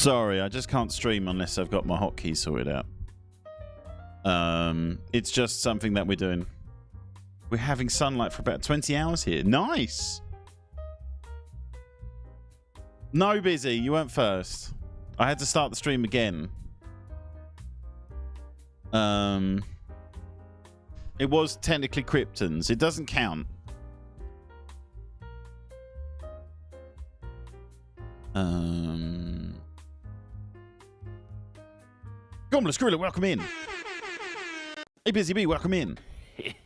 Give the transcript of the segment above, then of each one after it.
Sorry, I just can't stream unless I've got my hotkeys sorted out. It's just something that we're doing. We're having sunlight for about 20 hours here. Nice! No, Busy, you went first. I had to start the stream again. It was technically Krypton's. It doesn't count. Gomla Skrilla, welcome in. Hey, Busy Bee, welcome in.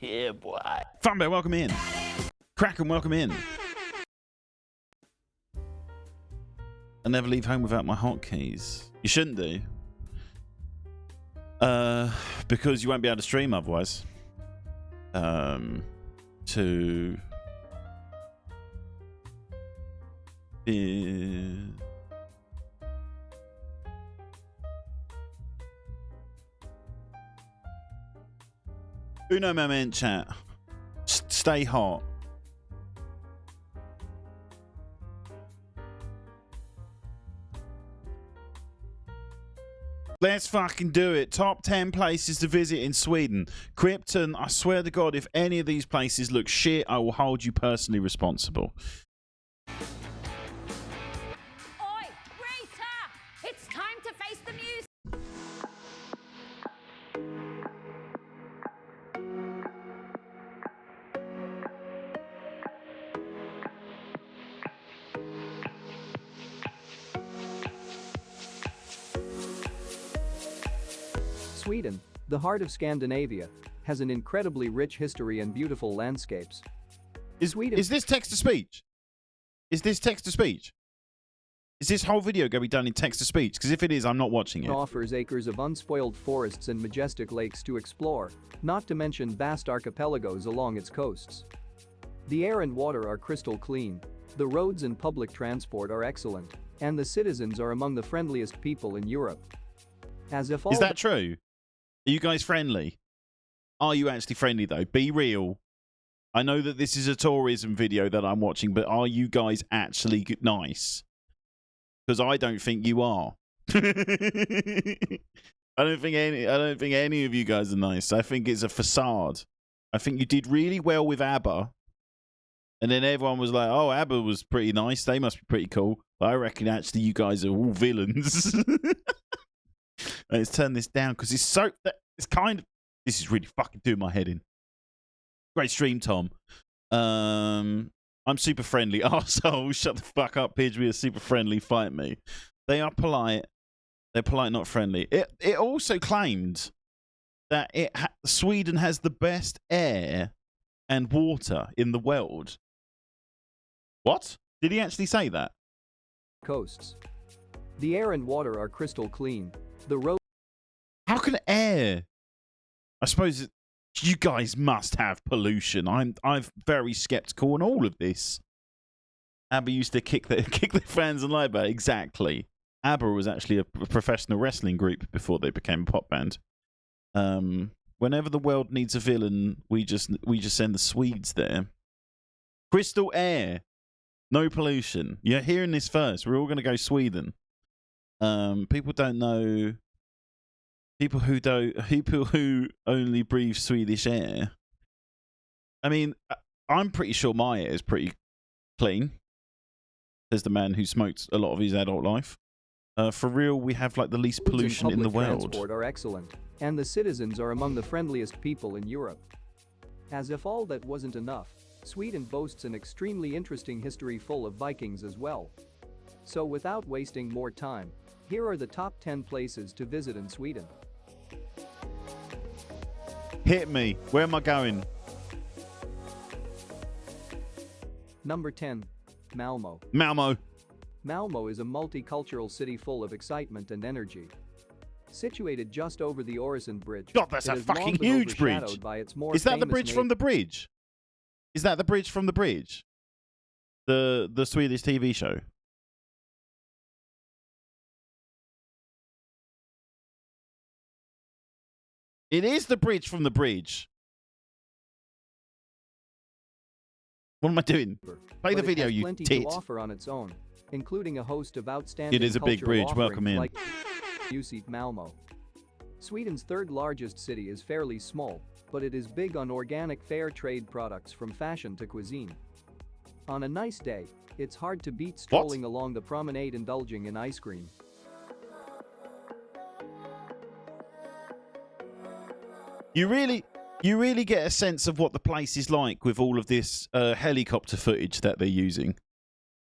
Yeah, boy. Funbear, welcome in. Kraken, welcome in. I never leave home without my hotkeys. You shouldn't do. Because you won't be able to stream otherwise. Uno moment, chat. Stay hot. Let's fucking do it. Top 10 places to visit in Sweden. Krypton, I swear to God, if any of these places look shit, I will hold you personally responsible. Oi, Rita! It's time to face the music. Sweden, the heart of Scandinavia, has an incredibly rich history and beautiful landscapes. Is this text-to-speech? Is this text-to-speech? Is this whole video going to be done in text-to-speech? Because if it is, I'm not watching it. Offers acres of unspoiled forests and majestic lakes to explore, not to mention vast archipelagos along its coasts. The air and water are crystal clean, the roads and public transport are excellent, and the citizens are among the friendliest people in Europe. As if all Is that true? Are you guys friendly? Are you actually friendly, though? Be real. I know that this is a tourism video that I'm watching, but are you guys actually nice? Because I don't think you are. I don't think any of you guys are nice. I think it's a facade. I think you did really well with ABBA. And then everyone was like, oh, ABBA was pretty nice. They must be pretty cool. But I reckon actually you guys are all villains. Let's turn this down because it's so... It's kind of... This is really fucking doing my head in. Great stream, Tom. I'm super friendly. Arsehole, shut the fuck up, Pidge. We are super friendly. Fight me. They are polite. They're polite, not friendly. It also claimed that Sweden has the best air and water in the world. What? Did he actually say that? coasts. The air and water are crystal clean. The road. How can air? I suppose you guys must have pollution. I'm very skeptical on all of this. ABBA used to kick the fans and lie about it. Exactly. ABBA was actually a professional wrestling group before they became a pop band. Whenever the world needs a villain, we just send the Swedes there. Crystal air, no pollution. You're hearing this first. We're all going to go Sweden. People don't know. People who only breathe Swedish air. I mean, I'm pretty sure my air is pretty clean. Says the man who smoked a lot of his adult life. For real, we have like the least pollution in the world. Transport are excellent, and the citizens are among the friendliest people in Europe. As if all that wasn't enough, Sweden boasts an extremely interesting history full of Vikings as well. So without wasting more time, here are the top 10 places to visit in Sweden. Hit me. Where am I going? Number 10. Malmö. Malmo. Malmö is a multicultural city full of excitement and energy. Situated just over the Öresund Bridge. God, that's a fucking huge bridge. Is that the bridge from the bridge? Is that the bridge from the bridge? The Swedish TV show. It is the bridge from the bridge. What am I doing? Play the video, you plenty tit. to offer on its own. including a host of outstanding It is a big cultural bridge. Welcome offerings in. like Museet Malmo. Sweden's third largest city is fairly small, but it is big on organic fair trade products from fashion to cuisine. On a nice day, it's hard to beat strolling along the promenade indulging in ice cream. You really get a sense of what the place is like with all of this helicopter footage that they're using.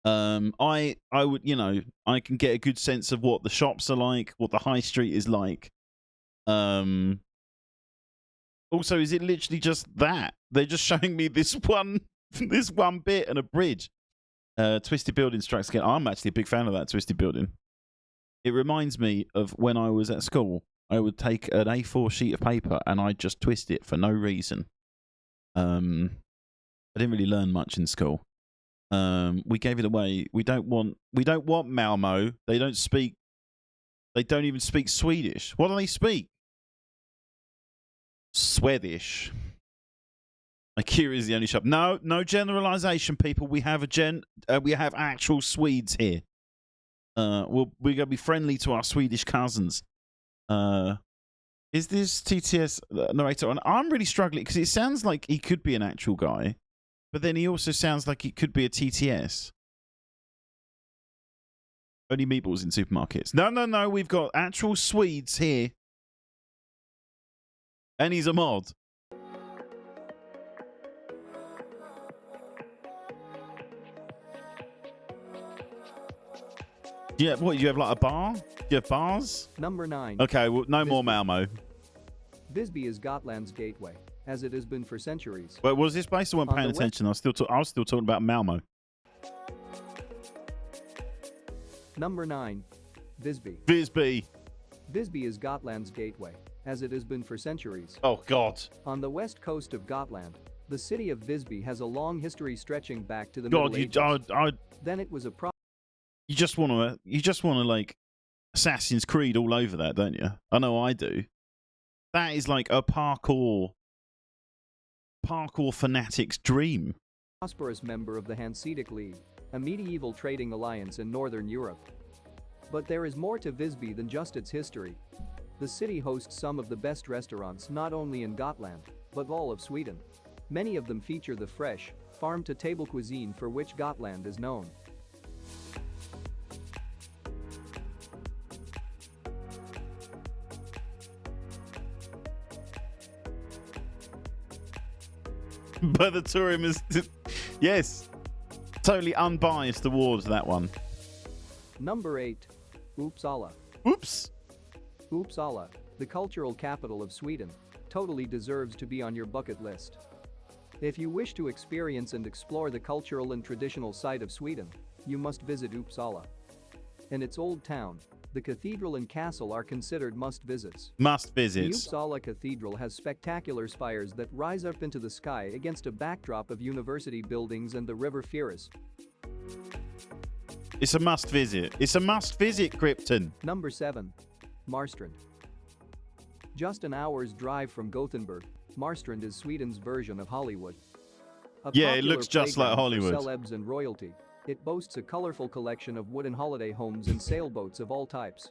I would, you know, I can get a good sense of what the shops are like, what the high street is like. Also, is it literally just that? They're just showing me this one bit and a bridge. Twisted Building strikes again. I'm actually a big fan of that Twisted Building. It reminds me of when I was at school. I would take an A4 sheet of paper and I'd just twist it for no reason. I didn't really learn much in school. We gave it away. We don't want Malmo. They don't even speak Swedish. What do they speak? Swedish. IKEA is the only shop. No generalization, people. We have we have actual Swedes here. We're gonna be friendly to our Swedish cousins. Is this TTS narrator on? I'm really struggling because it sounds like he could be an actual guy, but then he also sounds like he could be a TTS. Only meatballs in supermarkets. No. We've got actual Swedes here. And he's a mod. Yeah, what, you have like a bar? Do you have bars? Number 9. Okay, well, no more Malmo. Visby is Gotland's gateway, as it has been for centuries. Wait, was this based? I wasn't paying attention. I was still talking about Malmo. Number 9. Visby. Visby. Visby is Gotland's gateway, as it has been for centuries. Oh, God. On the west coast of Gotland, the city of Visby has a long history stretching back to the God, Middle Ages. Then it was a You just want to like Assassin's Creed all over that, don't you? I know I do. That is like a parkour fanatic's dream. Prosperous member of the Hanseatic League, a medieval trading alliance in Northern Europe. But there is more to Visby than just its history. The city hosts some of the best restaurants not only in Gotland, but all of Sweden. Many of them feature the fresh, farm-to-table cuisine for which Gotland is known. But the tourism is, yes, totally unbiased towards that one. Number 8. Uppsala. Oops. Uppsala, the cultural capital of Sweden, totally deserves to be on your bucket list. If you wish to experience and explore the cultural and traditional side of Sweden, you must visit Uppsala. In its old town, the cathedral and castle are considered must-visits. Must-visits. The Uppsala Cathedral has spectacular spires that rise up into the sky against a backdrop of university buildings and the river Fyris. It's a must-visit. It's a must-visit, Krypton. Number 7. Marstrand. Just an hour's drive from Gothenburg, Marstrand is Sweden's version of Hollywood. Yeah, it looks just like Hollywood. For celebs and royalty. It boasts a colorful collection of wooden holiday homes and sailboats of all types.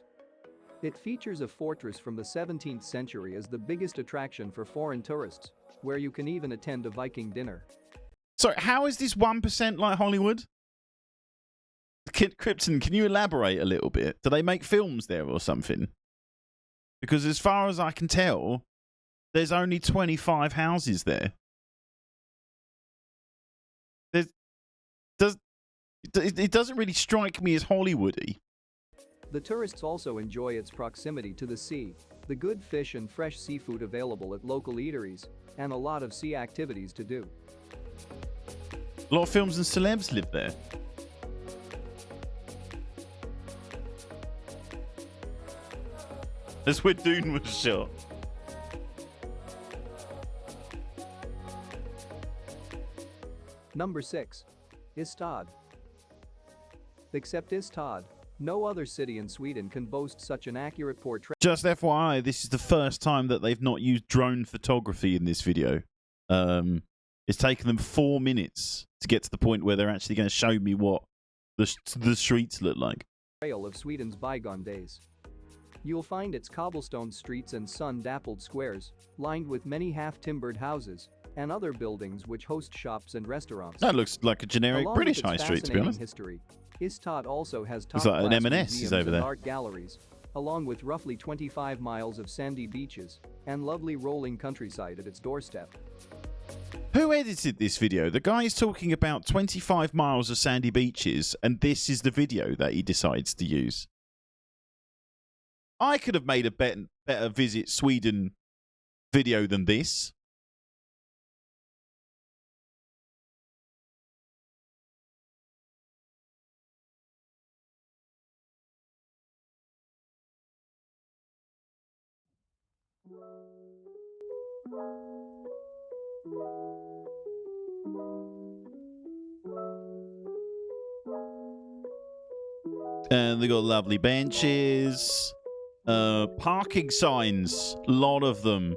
It features a fortress from the 17th century as the biggest attraction for foreign tourists, where you can even attend a Viking dinner. So, how is this 1% like Hollywood? Krypton, can you elaborate a little bit? Do they make films there or something? Because as far as I can tell, there's only 25 houses there. It doesn't really strike me as Hollywoody. The tourists also enjoy its proximity to the sea, the good fish and fresh seafood available at local eateries, and a lot of sea activities to do. A lot of films and celebs live there. That's where Dune was shot. Number 6. Ystad. Except Ystad, no other city in Sweden can boast such an accurate portrait. Just FYI, this is the first time that they've not used drone photography in this video. It's taken them 4 minutes to get to the point where they're actually going to show me what the streets look like. Trail of Sweden's bygone days. You'll find its cobblestone streets and sun-dappled squares, lined with many half-timbered houses and other buildings which host shops and restaurants. That looks like a generic Along British with its high street, to be honest. History, Istad also has Looks like an top-class M&S is museums over and there. art galleries, along with roughly 25 miles of sandy beaches and lovely rolling countryside at its doorstep. Who edited this video? The guy is talking about 25 miles of sandy beaches, and this is the video that he decides to use. I could have made a better Visit Sweden video than this. And they got lovely benches, parking signs, a lot of them.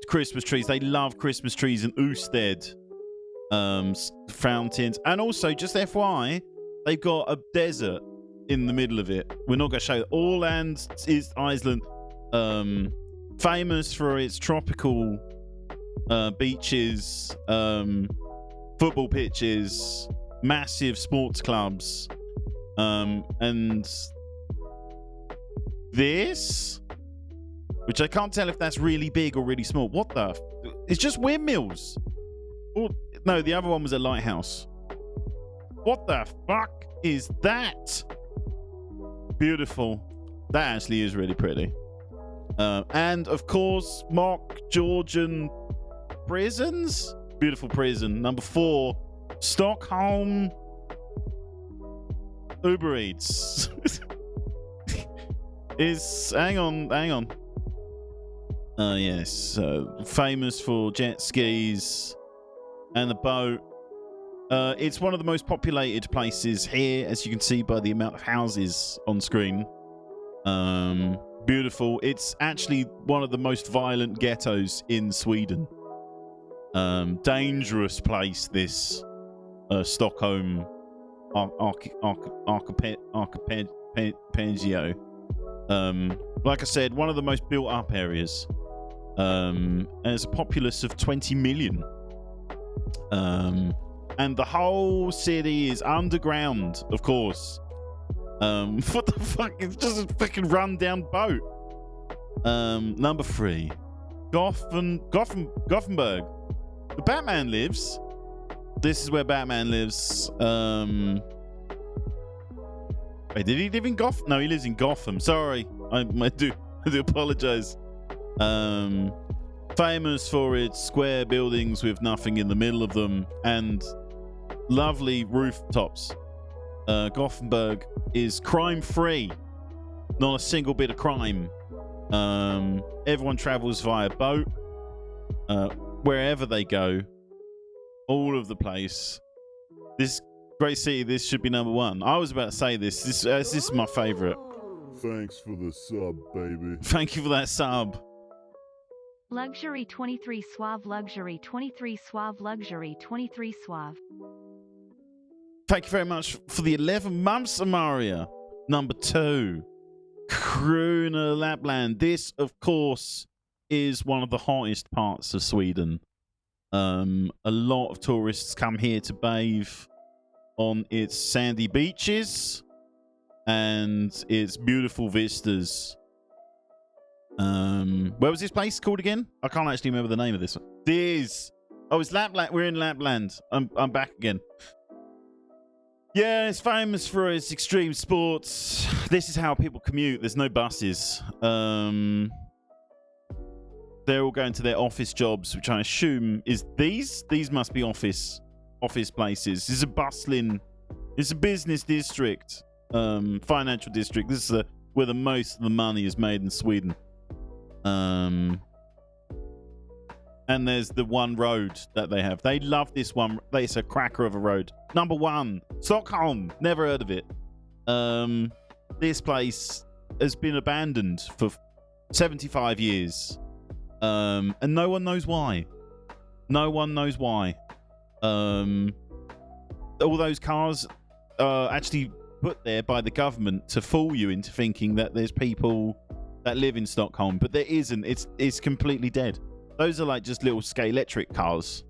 Christmas trees. They love Christmas trees in Usted. Fountains. And also, just FYI, they've got a desert in the middle of it. We're not going to show it. Åland is Iceland. Famous for its tropical beaches, football pitches, massive sports clubs. And this, which I can't tell if that's really big or really small. What the? It's just windmills. Oh, no, the other one was a lighthouse. What the fuck is that? Beautiful. That actually is really pretty. And of course, mock Georgian prisons. Beautiful prison. Number 4, Stockholm. Uber Eats is hang on. Yes, famous for jet skis and the boat. It's one of the most populated places here, as you can see by the amount of houses on screen. Beautiful. It's actually one of the most violent ghettos in Sweden. Dangerous place, this Stockholm archipelago. Like I said, one of the most built up areas. And it's a populace of 20 million. And the whole city is underground, of course. What the fuck? It's just a fucking rundown boat. Number 3, Gothenburg. The Batman lives. This is where Batman lives. Wait, did he live in Gotham? No, he lives in Gotham. Sorry, I do apologize. Famous for its square buildings with nothing in the middle of them and lovely rooftops. Gothenburg is crime-free. Not a single bit of crime. Everyone travels via boat. Wherever they go. All of the place. This great city, this should be number 1. I was about to say this. This is my favorite. Thanks for the sub, baby. Thank you for that sub. Luxury 23 Suave, Luxury 23 Suave, Luxury 23 Suave. Thank you very much for the 11 months, Amaria. Number 2, Krona Lapland. This, of course, is one of the hottest parts of Sweden. A lot of tourists come here to bathe on its sandy beaches and its beautiful vistas. Where was this place called again? I can't actually remember the name of this one. It's Lapland. We're in Lapland. I'm back again. Yeah, it's famous for its extreme sports. This is how people commute. There's no buses. They're all going to their office jobs, which I assume is these. These must be office places. This is a bustling. It's a business district, financial district. This is where the most of the money is made in Sweden. And there's the one road that they have. They love this one. It's a cracker of a road. Number 1, Stockholm. Never heard of it. This place has been abandoned for 75 years. And no one knows why. No one knows why. All those cars actually put there by the government to fool you into thinking that there's people that live in Stockholm, but there isn't. It's completely dead. Those are like just little Scalextric cars.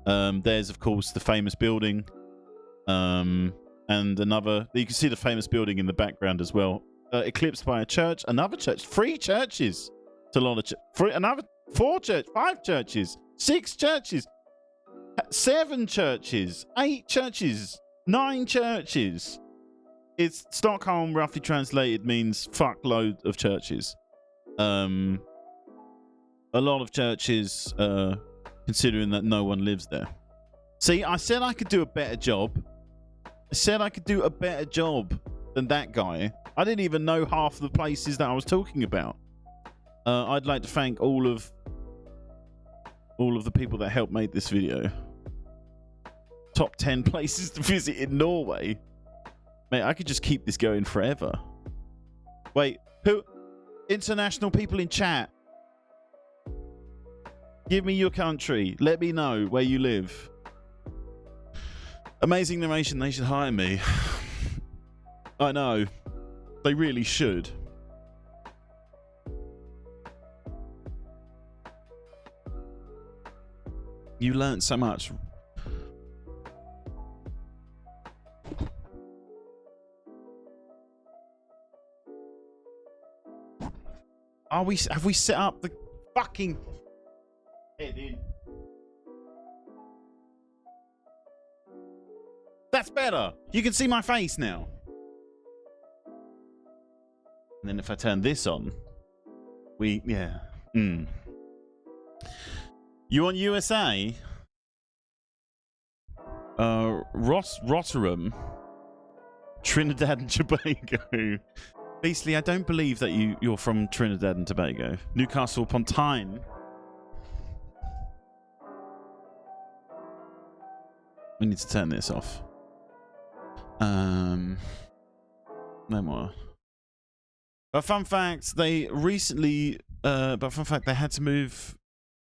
There's of course the famous building, and another. You can see the famous building in the background as well. Eclipsed by a church, another church, 3 churches. It's a lot of another 4 churches, 5 churches, 6 churches, 7 churches, 8 churches, 9 churches. It's Stockholm, roughly translated, means fuckload of churches. A lot of churches, considering that no one lives there. See, I said I could do a better job. I said I could do a better job than that guy. I didn't even know half the places that I was talking about. I'd like to thank all of the people that helped make this video. Top 10 places to visit in Norway. Mate, I could just keep this going forever. Wait, who? International people in chat. Give me your country. Let me know where you live. Amazing Narration, they should hire me. I know. They really should. You learned so much. Have we set up the fucking head in? That's better. You can see my face now. And then if I turn this on, yeah. You on USA? Rotterdam, Trinidad and Tobago. Beastly, I don't believe that you're from Trinidad and Tobago. Newcastle upon Tyne. We need to turn this off. No more. But fun fact, they recently they had to move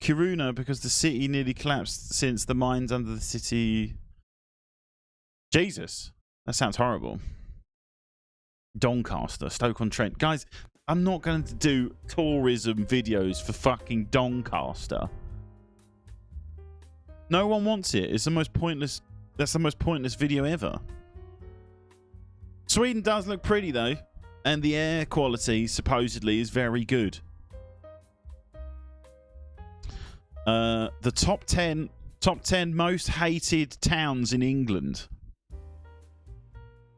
Kiruna because the city nearly collapsed since the mines under the city. Jesus, that sounds horrible. Doncaster, Stoke-on-Trent. Guys, I'm not going to do tourism videos for fucking Doncaster. No one wants it. It's the most pointless. That's the most pointless video ever. Sweden does look pretty though, and the air quality supposedly is very good. The top 10 most hated towns in England.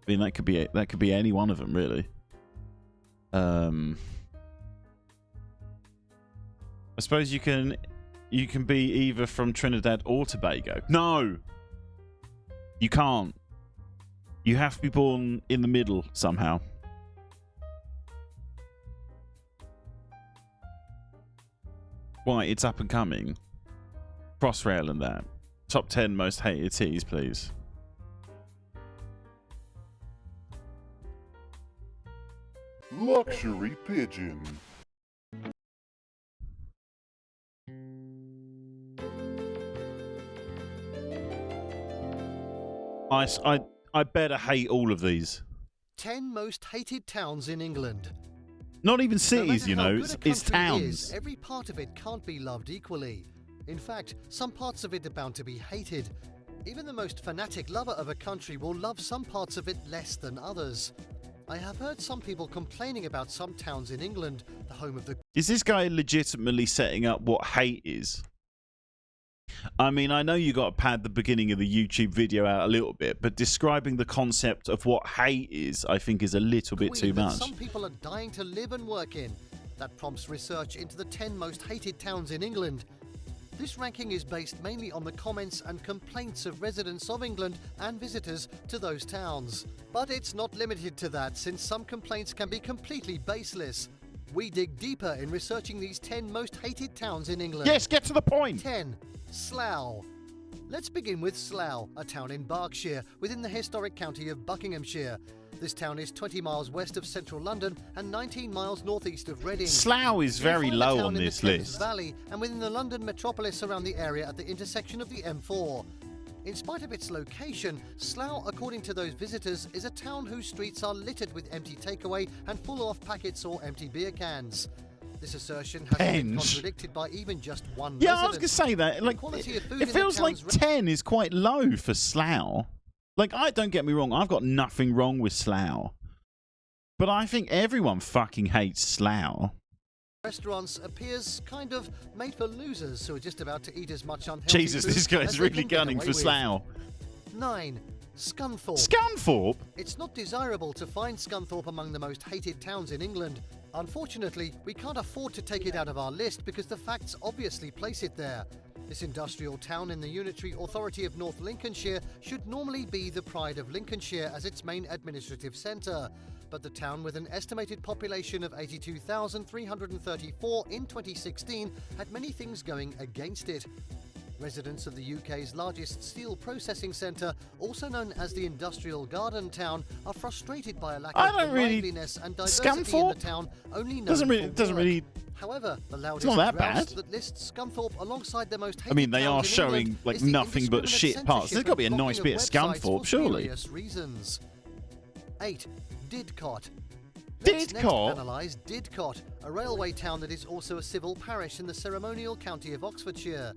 I mean, that could be any one of them, really. I suppose you can be either from Trinidad or Tobago. No, you can't. You have to be born in the middle somehow. Why? It's up and coming. Crossrail and that. Top 10 most hated teas, please. Luxury pigeon. I better hate all of these. 10 most hated towns in England. Not even cities, you know, it's country towns. Every part of it can't be loved equally. In fact, some parts of it are bound to be hated. Even the most fanatic lover of a country will love some parts of it less than others. I have heard some people complaining about some towns in England, the home of the... Is this guy legitimately setting up what hate is? I mean, I know you got to pad the beginning of the YouTube video out a little bit, but describing the concept of what hate is, I think, is a little bit too much. Some people are dying to live and work in. That prompts research into the 10 most hated towns in England. This ranking is based mainly on the comments and complaints of residents of England and visitors to those towns. But it's not limited to that, since some complaints can be completely baseless. We dig deeper in researching these 10 most hated towns in England. Yes, get to the point! 10. Slough. Let's begin with Slough, a town in Berkshire, within the historic county of Buckinghamshire. This town is 20 miles west of central London and 19 miles northeast of Reading. Slough is very low on this list. Valley and within the London metropolis around the area at the intersection of the M4. In spite of its location, Slough, according to those visitors, is a town whose streets are littered with empty takeaway and full-off packets or empty beer cans. This assertion has been contradicted by even just one Yeah, resident. I was going to say that. Like, Quality of food it in the feels like town's 10 is quite low for Slough. Like, don't get me wrong, I've got nothing wrong with Slough. But I think everyone fucking hates Slough. Restaurants appears kind of made for losers who are just about to eat as much unhealthy Jesus, food this guy's as they really can get gunning away for with. Slough. 9. Scunthorpe. Scunthorpe? It's not desirable to find Scunthorpe among the most hated towns in England. Unfortunately, we can't afford to take it out of our list because the facts obviously place it there. This industrial town in the Unitary Authority of North Lincolnshire should normally be the pride of Lincolnshire as its main administrative centre. But the town, with an estimated population of 82,334 in 2016, had many things going against it. Residents of the UK's largest steel processing centre, also known as the Industrial Garden Town, are frustrated by a lack of liveliness and diversity in the town. Only known doesn't for really. work. However, the loudest It's not that grouse bad. that lists Scunthorpe alongside the most hated I mean, they are towns in showing England like is the nothing but indiscriminate shit parts. There's got to be a censorship nice and bit of blocking websites Scunthorpe, for surely. various reasons. 8. Didcot. Let's next Didcot? analyse Didcot, a railway town that is also a civil parish in the ceremonial county of Oxfordshire.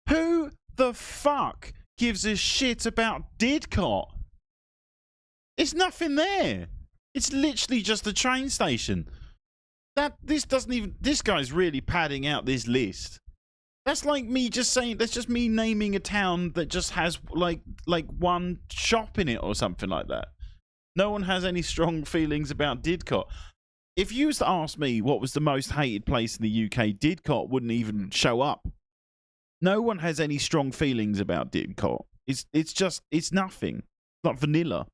Who the fuck gives a shit about Didcot? It's nothing there. It's literally just a train station. This guy's really padding out this list. That's like me just saying, that's just me naming a town that just has like one shop in it or something like that. No one has any strong feelings about Didcot. If you was to ask me what was the most hated place in the UK, Didcot wouldn't even show up. No one has any strong feelings about Didcot. It's nothing. It's like vanilla.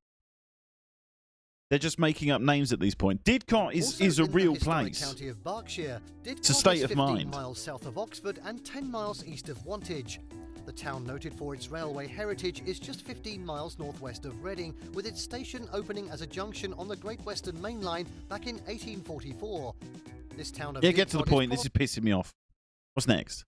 They're just making up names at this point. Didcot is a real place. County of Berkshire, Didcot It's a state is of 15 mind. miles south of Oxford and 10 miles east of Wantage. The town, noted for its railway heritage, is just 15 miles northwest of Reading, with its station opening as a junction on the Great Western Main Line back in 1844. This town of Yeah, get to the Didcot point. This is pissing me off. What's next?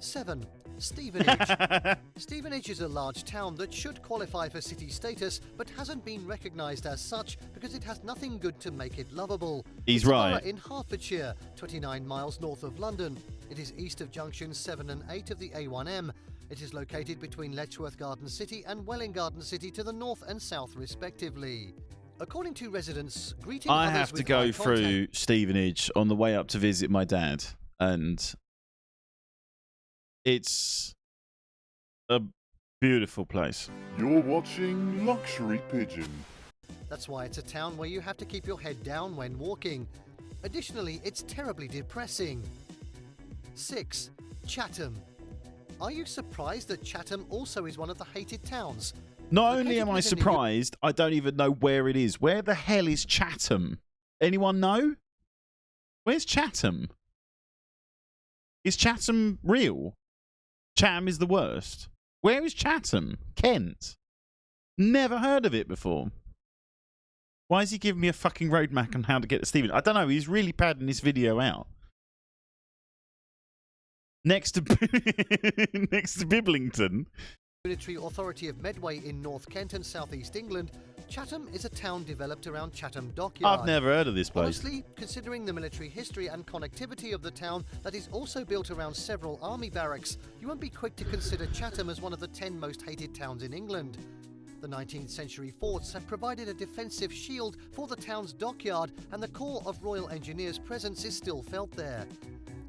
7. Stevenage. Stevenage is a large town that should qualify for city status, but hasn't been recognised as such because it has nothing good to make it lovable. He's It's a right. borough in Hertfordshire, 29 miles north of London. It is east of junctions 7 and 8 of the A1M. It is located between Letchworth Garden City and Welling Garden City to the north and south respectively. According to residents, greeting I others have to with go eye contact- through Stevenage on the way up to visit my dad, and it's a beautiful place. You're watching Luxury Pigeon. That's why it's a town where you have to keep your head down when walking. Additionally, it's terribly depressing. 6. Chatham. Are you surprised that Chatham also is one of the hated towns? Not Located only am I within the surprised, I don't even know where it is. Where the hell is Chatham? Anyone know? Where's Chatham? Is Chatham real? Chatham is the worst. Where is Chatham? Kent. Never heard of it before. Why is he giving me a fucking roadmap on how to get to Stephen? I don't know. He's really padding this video out. Next to Biblington. Unitary Authority of Medway in North Kent and South East England, Chatham is a town developed around Chatham Dockyard. I've never heard of this place. Honestly, considering the military history and connectivity of the town that is also built around several army barracks, you won't be quick to consider Chatham as one of the 10 most hated towns in England. The 19th century forts have provided a defensive shield for the town's dockyard, and the core of Royal Engineers' presence is still felt there.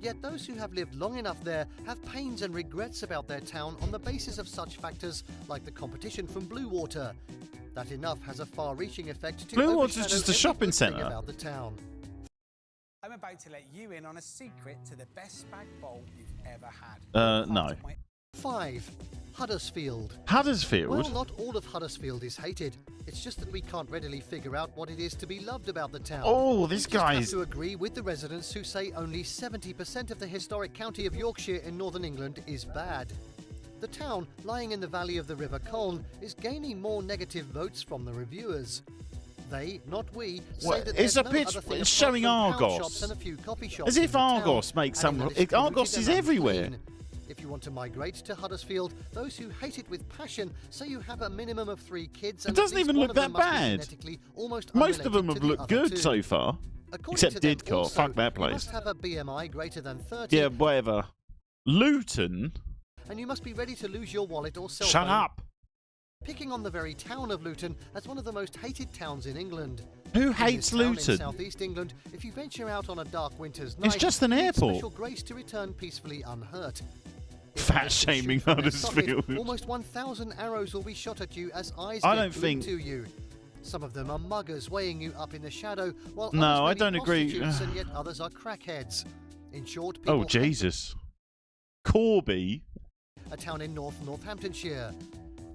Yet those who have lived long enough there have pains and regrets about their town on the basis of such factors like the competition from Bluewater. That enough has a far-reaching effect to Bluewater's overshadow just a every shopping good thing centre. about the town. I'm about to let you in on a secret to the best spag bowl you've ever had. No. 5. Huddersfield. Huddersfield? Well, not all of Huddersfield is hated. It's just that we can't readily figure out what it is to be loved about the town. Oh, this We just have guy's... to agree with the residents who say only 70% of the historic county of Yorkshire in northern England is bad. The town, lying in the valley of the River Colne, is gaining more negative votes from the reviewers. They, not we, say What, that it's there's a no pitch- other thing it's apart showing from pound Argos. shops and a few coffee shops As in if the town, Argos makes adding some... that it's polluted Argos is and everywhere. unclean. If you want to migrate to Huddersfield, those who hate it with passion say you have a minimum of 3 kids. And It doesn't at least even one look of them that must be bad. genetically almost Most of them unrelated have to the looked other good 2. so far. According Except to them Didcot. also, Fuck that you place. must have a BMI greater than 30. Yeah, whatever. Luton? And you must be ready to lose your wallet or cell Shut phone. up. Picking on the very town of Luton as one of the most hated towns in England. Who In hates this town Luton? In southeast England, if you venture out on a dark winter's night, It's just an you need airport. special grace to return peacefully unhurt. If Fat others can shaming shoot from their socket, Huddersfield. Almost 1,000 arrows will be shot at you as eyes I get don't glued think- to you. Some of them are muggers weighing you up in the shadow, while No, others I may be don't agree. prostitutes, and yet others are crackheads. In short, people Oh, hate Jesus. Corby? a town in Northamptonshire.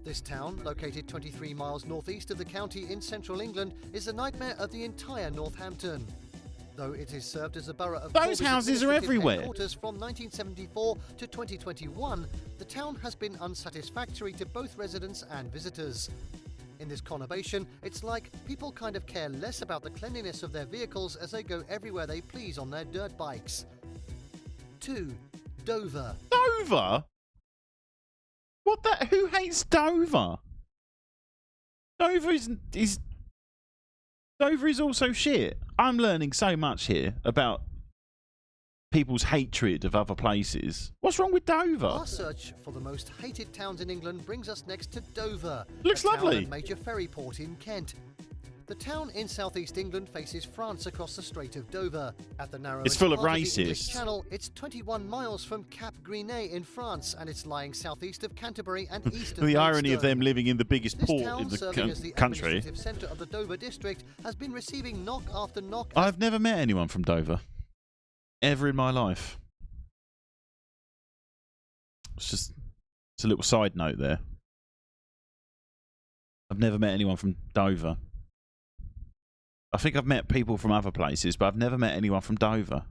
This town, located 23 miles northeast of the county in central England, is the nightmare of the entire Northampton. Though it is served as a borough of Those Corby's houses are administrative everywhere. headquarters from 1974 to 2021, the town has been unsatisfactory to both residents and visitors. In this conurbation, it's like people kind of care less about the cleanliness of their vehicles as they go everywhere they please on their dirt bikes. 2. Dover. Dover? What the? Who hates Dover? Dover is Dover is also shit. I'm learning so much here about people's hatred of other places. What's wrong with Dover? Our search for the most hated towns in England brings us next to Dover, Looks a town lovely. and major ferry port in Kent. The town in southeast England faces France across the Strait of Dover. At the narrowest It's full of part the English racists. Channel, it's 21 miles from Cap Grinet in France, and it's lying southeast of Canterbury and east of The irony of them Maidstone. living in the biggest This port town, in the serving as the country. administrative centre of the Dover district, has been receiving knock after knock. I've never met anyone from Dover. Ever in my life. It's a little side note there. I've never met anyone from Dover. I think I've met people from other places, but I've never met anyone from Dover.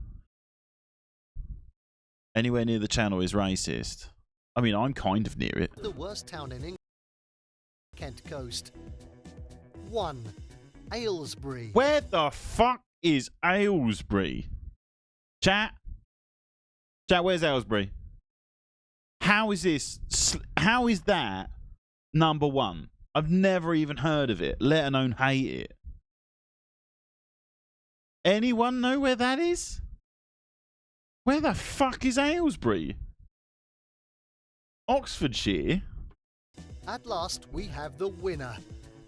Anywhere near the Channel is racist. I mean, I'm kind of near it. The worst town in England, Kent coast. 1. Aylesbury. Where the fuck is Aylesbury? Chat, where's Aylesbury? How is this? How is that number 1? I've never even heard of it, let alone hate it. Anyone know where that is? Where the fuck is Aylesbury? Oxfordshire? At last, we have the winner.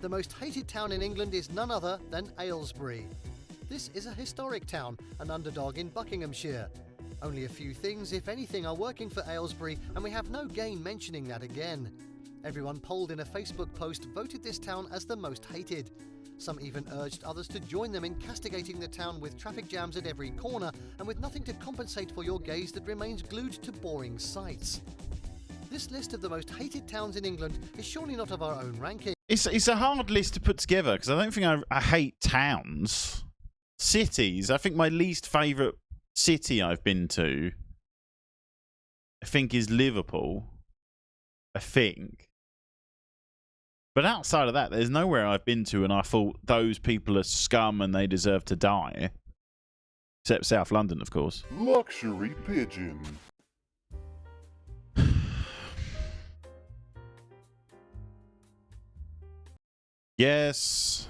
The most hated town in England is none other than Aylesbury. This is a historic town, an underdog in Buckinghamshire. Only a few things, if anything, are working for Aylesbury, and we have no gain mentioning that again. Everyone polled in a Facebook post voted this town as the most hated. Some even urged others to join them in castigating the town with traffic jams at every corner and with nothing to compensate for your gaze that remains glued to boring sights. This list of the most hated towns in England is surely not of our own ranking. It's a hard list to put together because I don't think I hate towns. Cities. I think my least favourite city I've been to, I think, is Liverpool. I think. But outside of that, there's nowhere I've been to and I thought those people are scum and they deserve to die. Except South London, of course. Luxury Pigeon. Yes,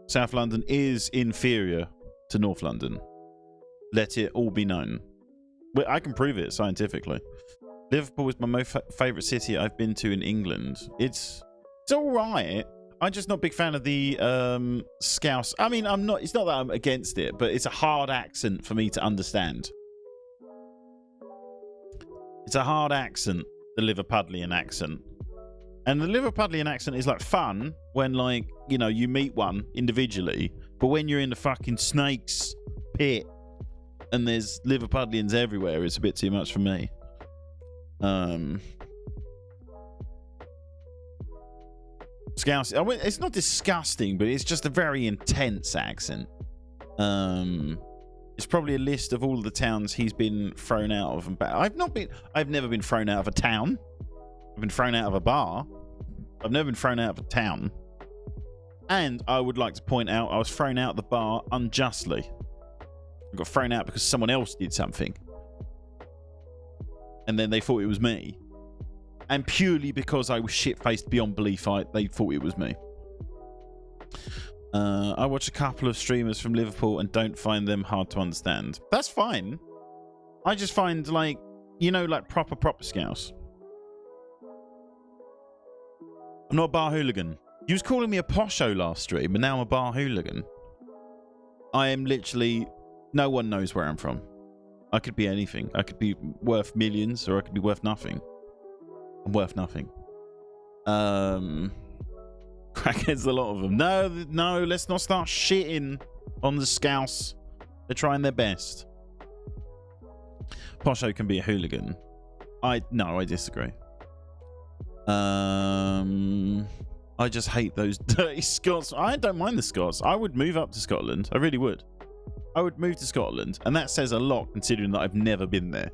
South London is inferior to North London. Let it all be known. Well, I can prove it scientifically. Liverpool is my most favourite city I've been to in England. It's all right. I'm just not a big fan of the Scouse. I mean, I'm not. It's not that I'm against it, but it's a hard accent for me to understand. It's a hard accent, the Liverpudlian accent. And the Liverpudlian accent is like fun when, like, you know, you meet one individually, but when you're in the fucking Snakes pit and there's Liverpudlians everywhere, it's a bit too much for me. Scouse. It's not disgusting, but it's just a very intense accent. It's probably a list of all the towns he's been thrown out of and back. I've never been thrown out of a town. I've been thrown out of a bar. I've never been thrown out of a town. And I would like to point out I was thrown out of the bar unjustly. I got thrown out because someone else did something. and then they thought it was me. And purely because I was shit-faced beyond belief, they thought it was me. I watch a couple of streamers from Liverpool and don't find them hard to understand. That's fine. I just find, like, you know, like proper scouts. I'm not a bar hooligan. You was calling me a posho last stream, and now I'm a bar hooligan. I am literally... No one knows where I'm from. I could be anything. I could be worth millions, or I could be worth nothing. I'm worth nothing. Crackheads, a lot of them. No, let's not start shitting on the scouts. They're trying their best. Posho can be a hooligan. No, I disagree. I just hate those dirty Scots. I don't mind the Scots. I would move up to Scotland. I really would. I would move to Scotland, and that says a lot considering that I've never been there.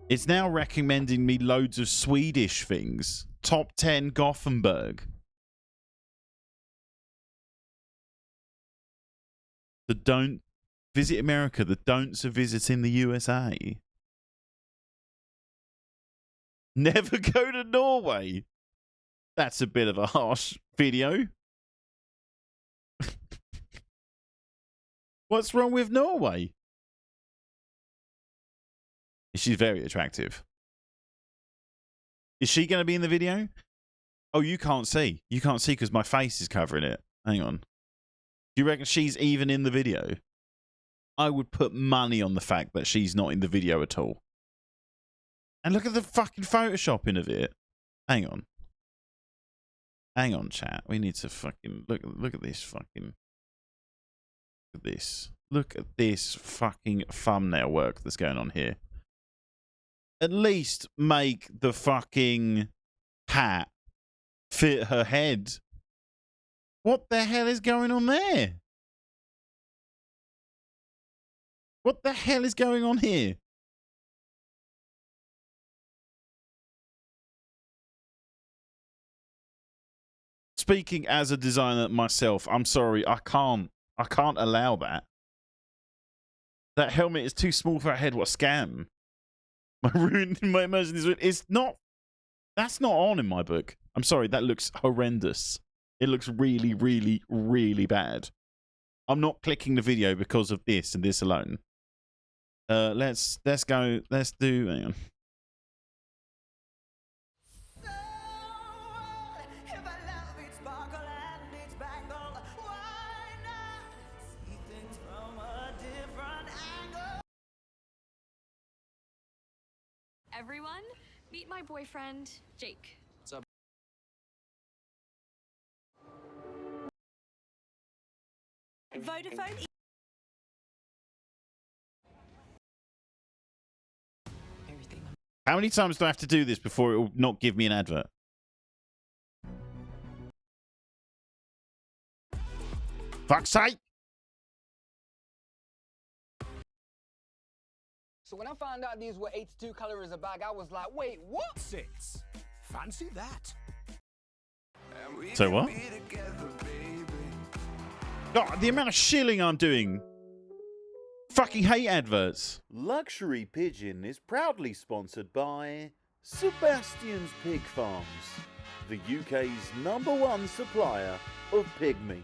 It's now recommending me loads of Swedish things. Top 10 Gothenburg. The don't visit America. The don'ts of visiting the USA. Never go to Norway. That's a bit of a harsh video. What's wrong with Norway? She's very attractive. Is she going to be in the video? Oh, you can't see. You can't see because my face is covering it. Hang on. Do you reckon she's even in the video? I would put money on the fact that she's not in the video at all. And look at the fucking photoshopping of it. Hang on. Hang on, chat. We need to fucking look at this fucking... Look at this. Look at this fucking thumbnail work that's going on here. At least make the fucking hat fit her head. What the hell is going on there? What the hell is going on here? Speaking as a designer myself, I'm sorry, I can't allow that. That helmet is too small for a head. What a scam. My immersion is... It's not... That's not on in my book. I'm sorry, that looks horrendous. It looks really, really, really bad. I'm not clicking the video because of this and this alone. Let's go... Let's do... Hang on. Everyone, meet my boyfriend, Jake. What's up? Vodafone. How many times do I have to do this before it will not give me an advert? Fuck's sake! So when I found out these were 82 calories a bag, I was like, wait, what? 6. Fancy that. So what? God, the amount of shilling I'm doing. Fucking hate adverts. Luxury Pigeon is proudly sponsored by Sebastian's Pig Farms, the UK's #1 supplier of pig meat.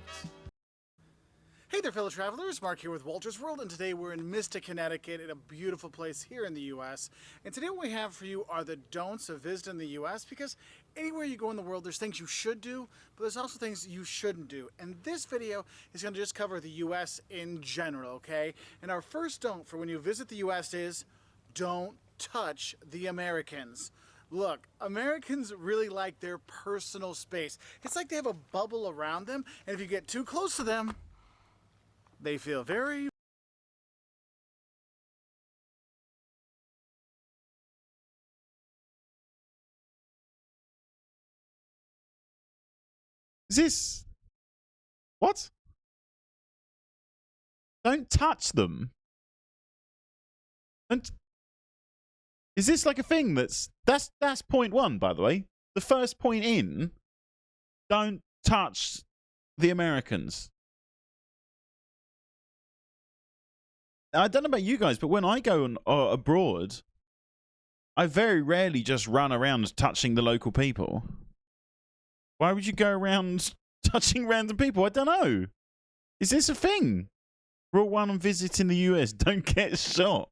Hey there, fellow travelers. Mark here with Walter's World, and today we're in Mystic, Connecticut, in a beautiful place here in the U.S. And today what we have for you are the don'ts of visiting the U.S. because anywhere you go in the world, there's things you should do, but there's also things you shouldn't do. And this video is going to just cover the U.S. in general, okay? And our first don't for when you visit the U.S. is don't touch the Americans. Look, Americans really like their personal space. It's like they have a bubble around them, and if you get too close to them, they feel very... Is this... What? Don't touch them. And is this like a thing that's point 1, by the way? The first point in, don't touch the Americans. I don't know about you guys, but when I go abroad, I very rarely just run around touching the local people. Why would you go around touching random people? I don't know. Is this a thing? Rule 1 on visiting the US: don't get shot.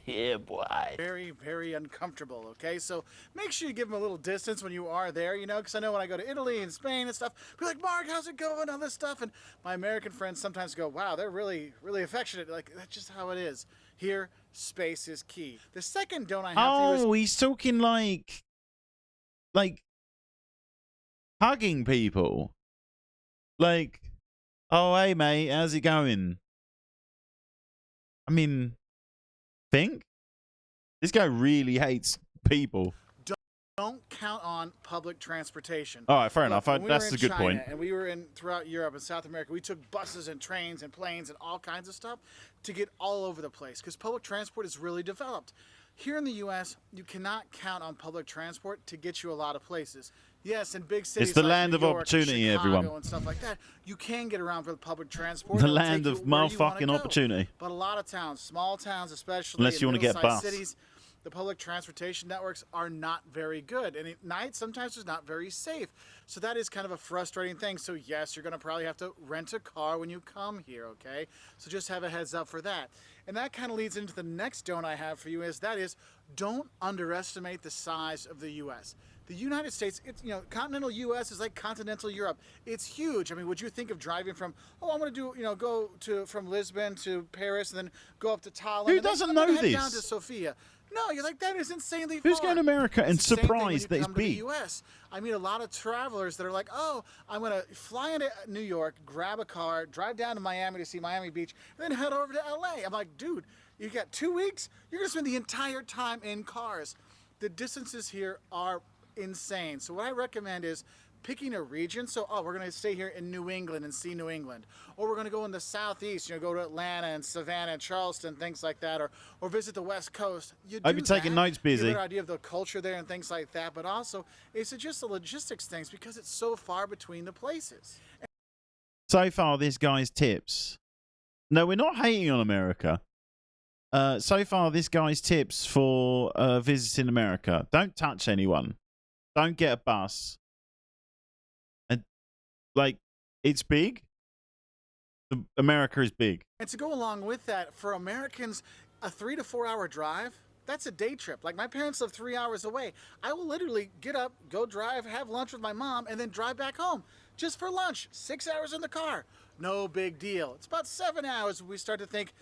Yeah, boy. Very, very uncomfortable, okay? So make sure you give them a little distance when you are there, you know, because I know when I go to Italy and Spain and stuff, be like, Mark, how's it going? All this stuff. And my American friends sometimes go, wow, they're really, really affectionate. Like, that's just how it is. Here, space is key. The second don't I have for you is... he's talking like hugging people. Like, oh, hey, mate, how's it going? I mean... Think? This guy really hates people. Don't count on public transportation. All right, fair enough. That's a good point. And we were throughout Europe and South America. We took buses and trains and planes and all kinds of stuff to get all over the place because public transport is really developed. Here in the U.S., you cannot count on public transport to get you a lot of places. Yes, in big cities it's the like land New of York, opportunity, Chicago, everyone. And stuff like that, you can get around with public transport. The land of motherfucking opportunity. But a lot of towns, small towns especially, unless you want to get bus. Cities, the public transportation networks are not very good. And at night, sometimes it's not very safe. So that is kind of a frustrating thing. So yes, you're going to probably have to rent a car when you come here, okay? So just have a heads up for that. And that kind of leads into the next don't I have for you is don't underestimate the size of the U.S. The United States, it's, you know, continental U.S. is like continental Europe. It's huge. I mean, would you think of driving from, oh, I'm going to do, you know, go to from Lisbon to Paris and then go up to Tallinn. Who doesn't know this? Down to Sofia. No, you're like, that is insanely Who's far. going to America and surprised that it's big? US. I mean, a lot of travelers that are like, oh, I'm going to fly into New York, grab a car, drive down to Miami to see Miami Beach, and then head over to LA. I'm like, dude, you got 2 weeks? You're going to spend the entire time in cars. The distances here are insane. So what I recommend is picking a region. So, we're going to stay here in New England and see New England. Or we're going to go in the southeast, you know, go to Atlanta and Savannah and Charleston, things like that. Or visit the West Coast. I've been taking notes, busy. You get an idea of the culture there and things like that. But also, it's just the logistics things because it's so far between the places. So far, this guy's tips. No, we're not hating on America. So far, this guy's tips for visiting America. Don't touch anyone. Don't get a bus. And, like, it's big. America is big. And to go along with that, for Americans, a 3 to 4 hour drive, that's a day trip. Like, my parents live 3 hours away. I will literally get up, go drive, have lunch with my mom, and then drive back home. Just for lunch. 6 hours in the car. No big deal. It's about 7 hours when we start to think,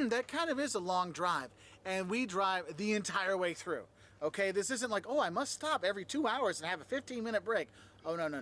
that kind of is a long drive. And we drive the entire way through. Okay, this isn't like, oh, I must stop every 2 hours and have a 15-minute break. Oh, no. No.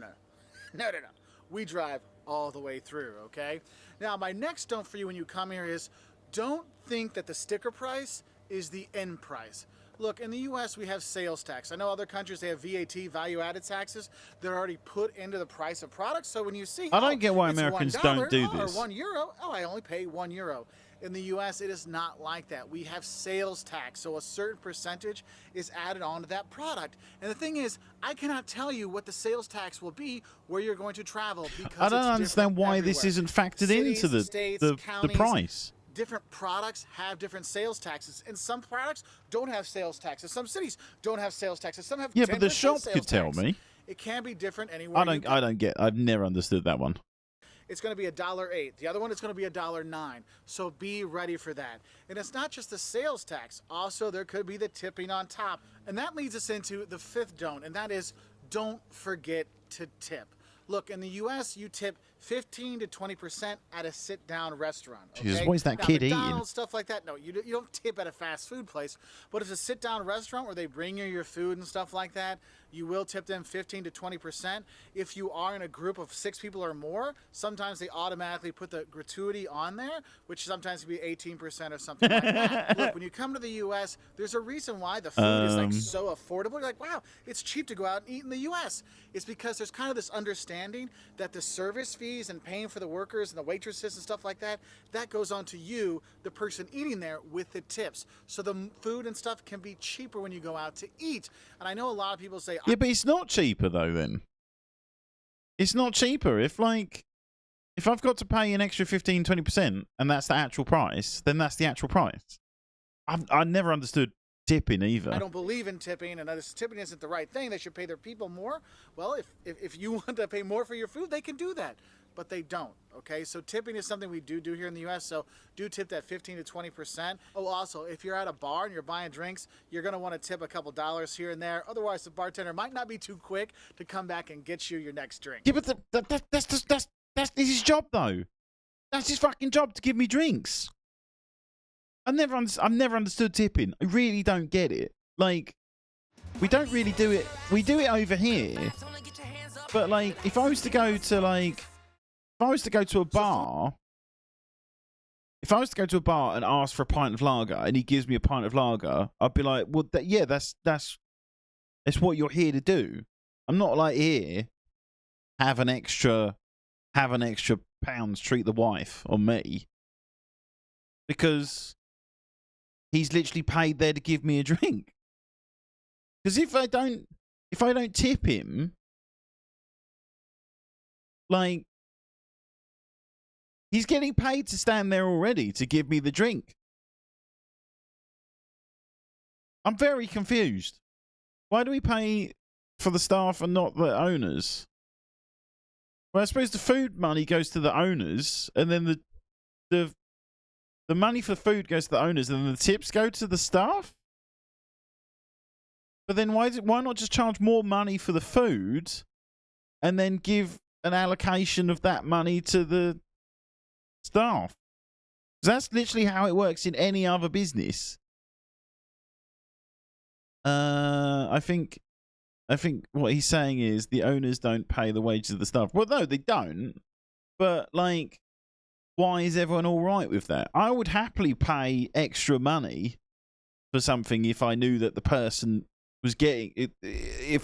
We drive all the way through, okay? Now, my next don't for you when you come here is don't think that the sticker price is the end price. Look, in the U.S., we have sales tax. I know other countries, they have VAT, value-added taxes. They're already put into the price of products. So when you see, I don't get why Americans don't do this. Or €1, I only pay €1. In the U.S., it is not like that. We have sales tax, so a certain percentage is added onto that product. And the thing is, I cannot tell you what the sales tax will be where you're going to travel because I don't understand why everywhere. This isn't factored into the price. Different products have different sales taxes, and some products don't have sales taxes. Some cities don't have sales taxes. Some have 10% but the shop could tell me. It can be different anywhere. I've never understood that one. It's going to be $1.08. The other one is going to be $1.09. So be ready for that. And it's not just the sales tax. Also, there could be the tipping on top. And that leads us into the fifth don't, and that is don't forget to tip. Look, in the U.S., you tip 15 to 20% at a sit-down restaurant. Okay? Jesus, what is that kid McDonald's, eating? Stuff like that. No, you don't tip at a fast food place. But it's a sit-down restaurant where they bring you your food and stuff like that. You will tip them 15 to 20%. If you are in a group of 6 people or more, sometimes they automatically put the gratuity on there, which sometimes can be 18% or something like that. Look, when you come to the U.S., there's a reason why the food is like so affordable. You're like, wow, it's cheap to go out and eat in the U.S. It's because there's kind of this understanding that the service fees and paying for the workers and the waitresses and stuff like that, that goes on to you, the person eating there, with the tips. So the food and stuff can be cheaper when you go out to eat. And I know a lot of people say, yeah, but it's not cheaper though. Then it's not cheaper if If I've got to pay an extra 15, 20%, and that's the actual price, then that's the actual price. I never understood tipping either. I don't believe in tipping, and tipping isn't the right thing. They should pay their people more. Well, if you want to pay more for your food, they can do that, but they don't. Okay, so tipping is something we do here in the U.S. So do tip that 15 to 20%. Oh, also, if you're at a bar and you're buying drinks, you're gonna want to tip a couple dollars here and there. Otherwise, the bartender might not be too quick to come back and get you your next drink. Yeah, but that's his job though. That's his fucking job to give me drinks. I've never understood tipping. I really don't get it. Like, we don't really do it. We do it over here. But like, if I was to go to a bar, and ask for a pint of lager, and he gives me a pint of lager, I'd be like, well, that's what you're here to do. I'm not like here. Have an extra pounds, treat the wife on me, because he's literally paid there to give me a drink. Because if I don't tip him, like, he's getting paid to stand there already to give me the drink. I'm very confused. Why do we pay for the staff and not the owners? Well, I suppose the food money goes to the owners, and then the money for food goes to the owners, and then the tips go to the staff? But then why not just charge more money for the food and then give an allocation of that money to the staff? 'Cause that's literally how it works in any other business. I think what he's saying is the owners don't pay the wages of the staff. Well, no, they don't. But like, why is everyone all right with that? I would happily pay extra money for something if I knew that the person was getting it. I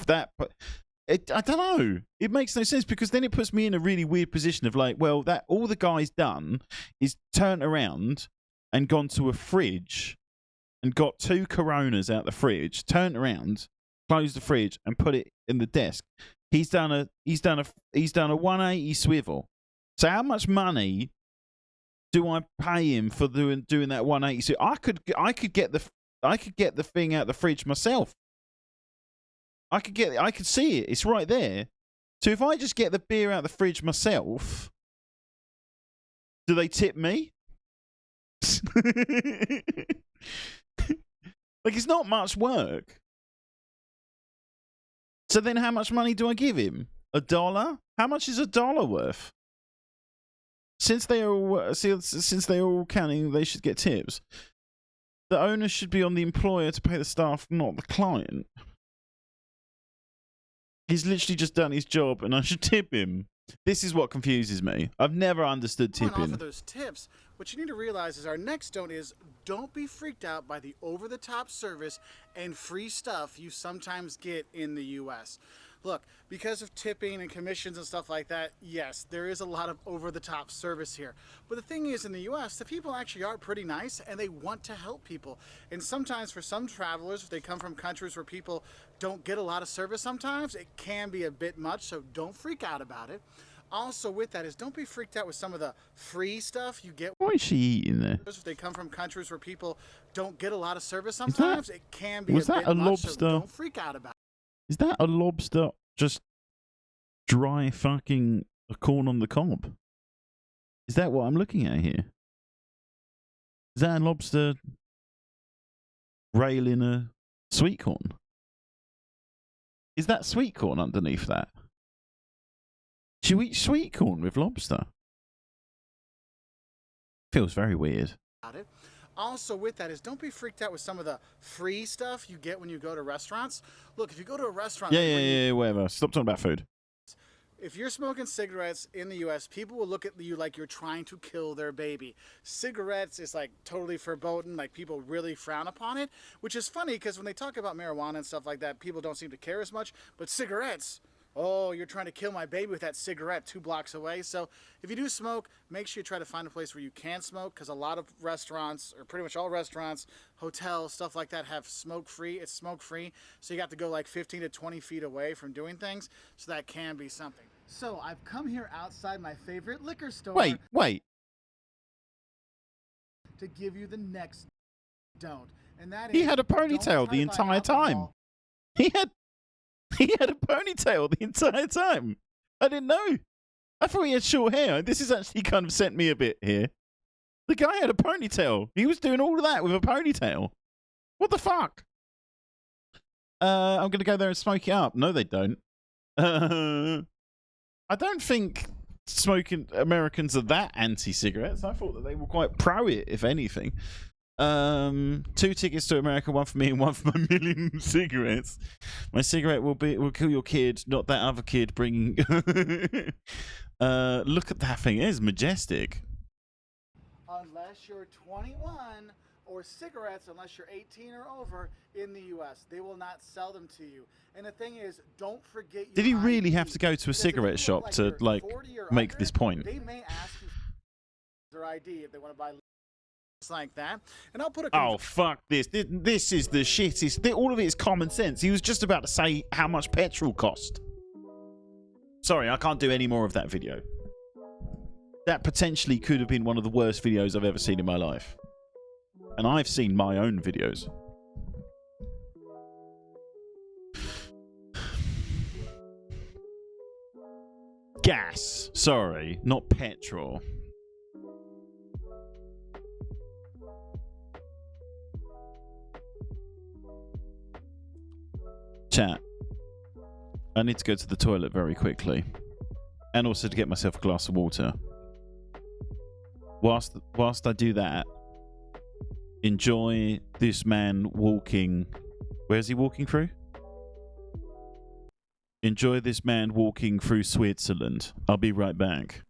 don't know. It makes no sense, because then it puts me in a really weird position of like, well, that all the guy's done is turned around and gone to a fridge and got 2 Coronas out the fridge, turned around, closed the fridge, and put it in the desk. He's done a 180 swivel. So how much money do I pay him for doing that 180? So I could get the thing out the fridge myself. I could see it. It's right there. So if I just get the beer out the fridge myself, do they tip me? Like, it's not much work. So then how much money do I give him? $1? How much is $1 worth? Since they are all counting, they should get tips. The onus should be on the employer to pay the staff, not the client. He's literally just done his job, and I should tip him. This is what confuses me. I've never understood tipping. Off of those tips, what you need to realize is our next don't be freaked out by the over-the-top service and free stuff you sometimes get in the U.S. Look, because of tipping and commissions and stuff like that, yes, there is a lot of over-the-top service here. But the thing is, in the U.S., the people actually are pretty nice, and they want to help people. And sometimes for some travelers, if they come from countries where people don't get a lot of service sometimes, it can be a bit much, so don't freak out about it. Also with that is, don't be freaked out with some of the free stuff you get. What is she eating there? If they come from countries where people don't get a lot of service sometimes, it can be a bit much, lobster? So don't freak out about it. Is that a lobster just dry fucking a corn on the cob? Is that what I'm looking at here? Is that a lobster railing a sweet corn? Is that sweet corn underneath that? Do you eat sweet corn with lobster? Feels very weird. Also with that is, don't be freaked out with some of the free stuff you get when you go to restaurants. Look, if you go to a restaurant... Yeah, whatever. Stop talking about food. If you're smoking cigarettes in the U.S., people will look at you like you're trying to kill their baby. Cigarettes is like totally verboten, like people really frown upon it, which is funny because when they talk about marijuana and stuff like that, people don't seem to care as much, but cigarettes... Oh, you're trying to kill my baby with that cigarette 2 blocks away. So if you do smoke, make sure you try to find a place where you can smoke, because a lot of restaurants, or pretty much all restaurants, hotels, stuff like that, have smoke-free. It's smoke-free, so you have to go like 15 to 20 feet away from doing things, so that can be something. So I've come here outside my favorite liquor store. Wait. To give you the next don't, and that He is had a ponytail the entire time. He had a ponytail the entire time. I didn't know. I thought he had short hair. This has actually kind of sent me a bit here. The guy had a ponytail. He was doing all of that with a ponytail. What the fuck? I'm going to go there and smoke it up. No, they don't. I don't think smoking Americans are that anti-cigarettes. I thought that they were quite pro it, if anything. 2 tickets to America, one for me and one for my million cigarettes. My cigarette will kill your kid, not that other kid bringing. Look at that thing. It is majestic. Unless you're 21, or cigarettes unless you're 18 or over in the U.S. They will not sell them to you. And the thing is, don't forget. Did he really have to go to a cigarette shop to like make this point? They may ask you for their ID if they want to buy like that. And I'll put a. Oh fuck this! This is the shittest. All of it is common sense. He was just about to say how much petrol cost. Sorry, I can't do any more of that video. That potentially could have been one of the worst videos I've ever seen in my life. And I've seen my own videos. Gas. Sorry, not petrol. Chat. I need to go to the toilet very quickly. And also to get myself a glass of water. Whilst I do that, enjoy this man walking. Where's he walking through? Enjoy this man walking through Switzerland. I'll be right back.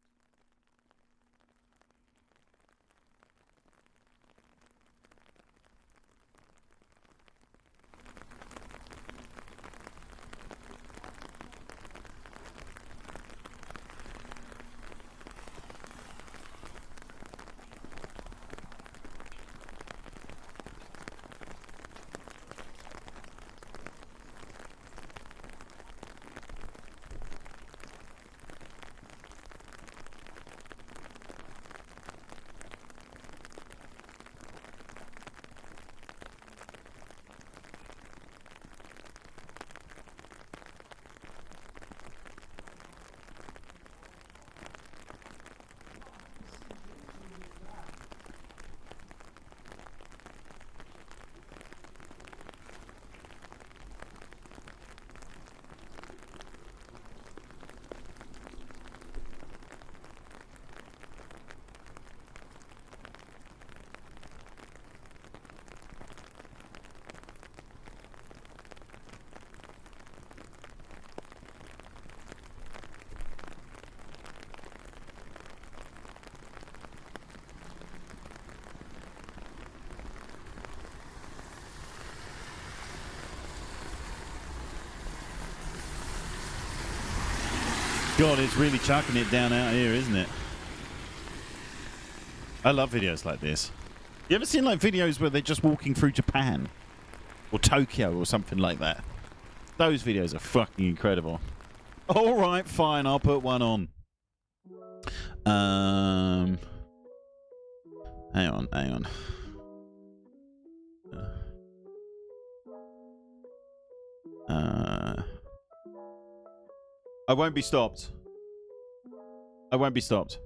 God, it's really chucking it down out here, isn't it? I love videos like this. You ever seen like videos where they're just walking through Japan? Or Tokyo or something like that? Those videos are fucking incredible. Alright, fine, I'll put one on. Hang on. I won't be stopped. I won't be stopped.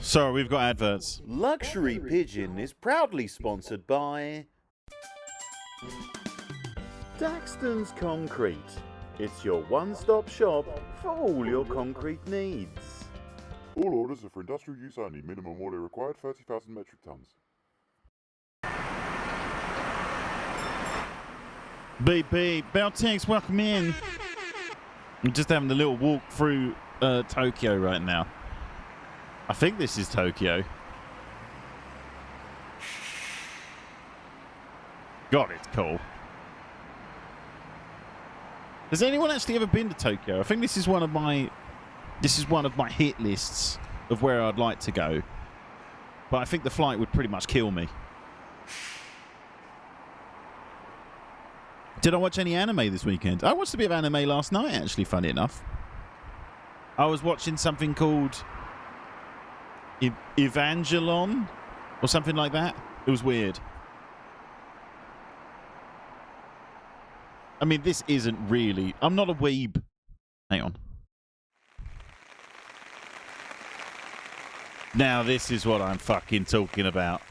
Sorry, we've got adverts. Luxury Pigeon is proudly sponsored by Daxton's Concrete. It's your one-stop shop for all your concrete needs. All orders are for industrial use only. Minimum order required 30,000 metric tons. Beep beep. Beltex, welcome in. I'm just having a little walk through Tokyo right now. I think this is Tokyo. God, it's cool. Has anyone actually ever been to Tokyo? I think this is one of my hit lists of where I'd like to go. but I think the flight would pretty much kill me. Did I watch any anime this weekend? I watched a bit of anime last night, actually, funny enough. I was watching something called Evangelon or something like that. It was weird. I mean, this isn't really... I'm not a weeb. Hang on. Now, this is what I'm fucking talking about.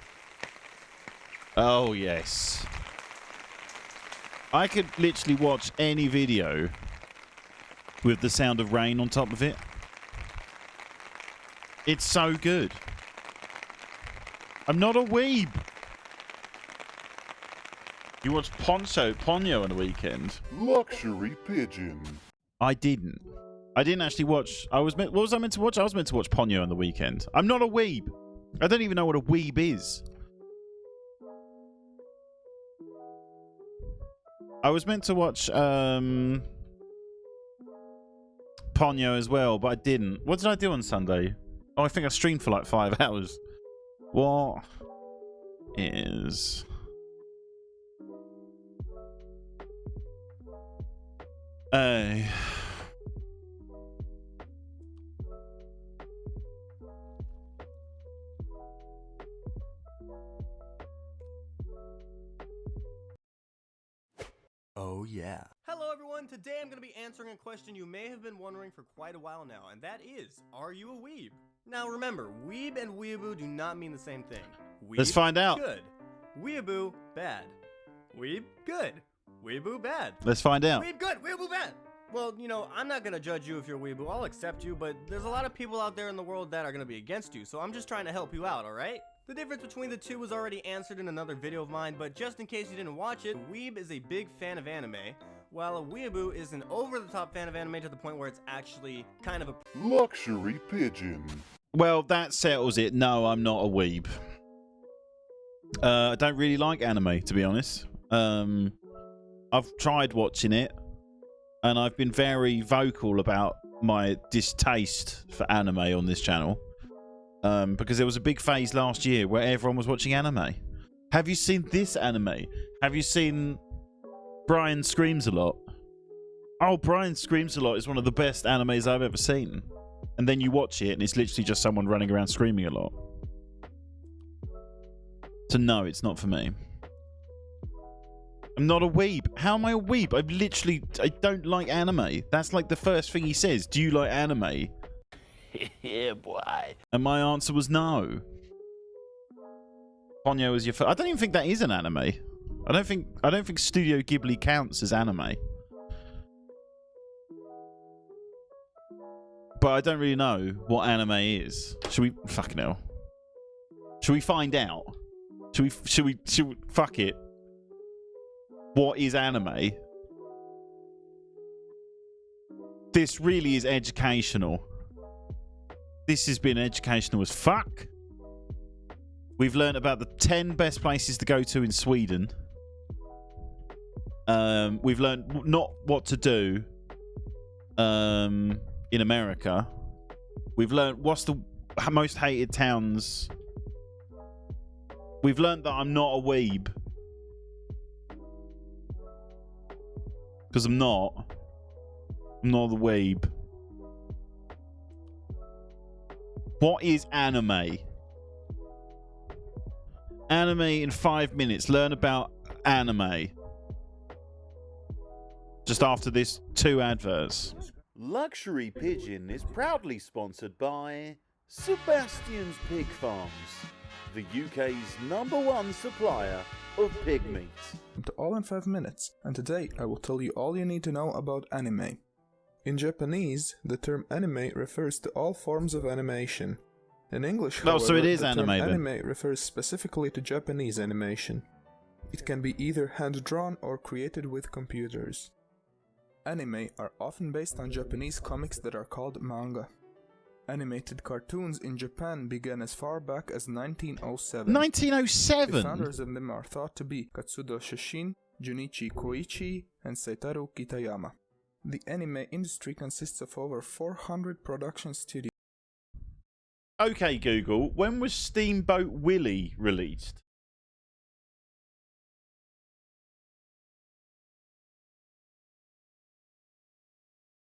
Oh, yes. I could literally watch any video with the sound of rain on top of it. It's so good. I'm not a weeb. You watched Ponyo on the weekend? Luxury Pigeon. I didn't. I didn't actually watch... what was I meant to watch? I was meant to watch Ponyo on the weekend. I'm not a weeb. I don't even know what a weeb is. I was meant to watch Ponyo as well, but I didn't. What did I do on Sunday? Oh, I think I streamed for like 5 hours. What is... Oh yeah. Hello everyone, today I'm going to be answering a question you may have been wondering for quite a while now, and that is, are you a weeb? Now remember, weeb and weeaboo do not mean the same thing. Weeb, let's find out. Good. Weeaboo, bad. Weeb, good. Weeaboo, bad. Let's find out. Weeb, good. Weeaboo, bad. Well, you know, I'm not going to judge you if you're a weeaboo. I'll accept you, but there's a lot of people out there in the world that are going to be against you, so I'm just trying to help you out, alright? The difference between the two was already answered in another video of mine, but just in case you didn't watch it, a weeb is a big fan of anime, while a weeaboo is an over-the-top fan of anime to the point where it's actually kind of a... Luxury Pigeon. Well, that settles it. No, I'm not a weeb. I don't really like anime, to be honest. I've tried watching it, and I've been very vocal about my distaste for anime on this channel. Because there was a big phase last year where everyone was watching anime. Have you seen this anime? Have you seen Brian Screams a Lot? Oh, Brian Screams a Lot is one of the best animes I've ever seen. And then you watch it and it's literally just someone running around screaming a lot. So no, it's not for me. I'm not a weeb. How am I a weeb? I don't like anime. That's like the first thing he says. Do you like anime? Yeah, boy. And my answer was no. Ponyo is your first. I don't even think that is an anime. I don't think Studio Ghibli counts as anime. But I don't really know what anime is. Should we fucking hell? Should we find out? Should we fuck it? What is anime? This really is educational. This has been educational as fuck. We've learned about the 10 best places to go to in Sweden. We've learned not what to do in America. We've learned what's the most hated towns. We've learned that I'm not a weeb. Because I'm not. I'm not the weeb. What is anime? Anime in 5 minutes. Learn about anime. Just after this 2 adverts. Luxury Pigeon is proudly sponsored by Sebastian's Pig Farms, the UK's #1 supplier of pig meat. All in 5 minutes, and today I will tell you all you need to know about anime. In Japanese, the term anime refers to all forms of animation. In English, however, so it is the anime, term then. anime refers specifically to Japanese animation. It can be either hand-drawn or created with computers. Anime are often based on Japanese comics that are called manga. Animated cartoons in Japan began as far back as 1907. 1907? The founders of them are thought to be Katsudo Shushin, Junichi Koichi, and Seitaru Kitayama. The anime industry consists of over 400 production studios. Okay, Google, when was Steamboat Willie released?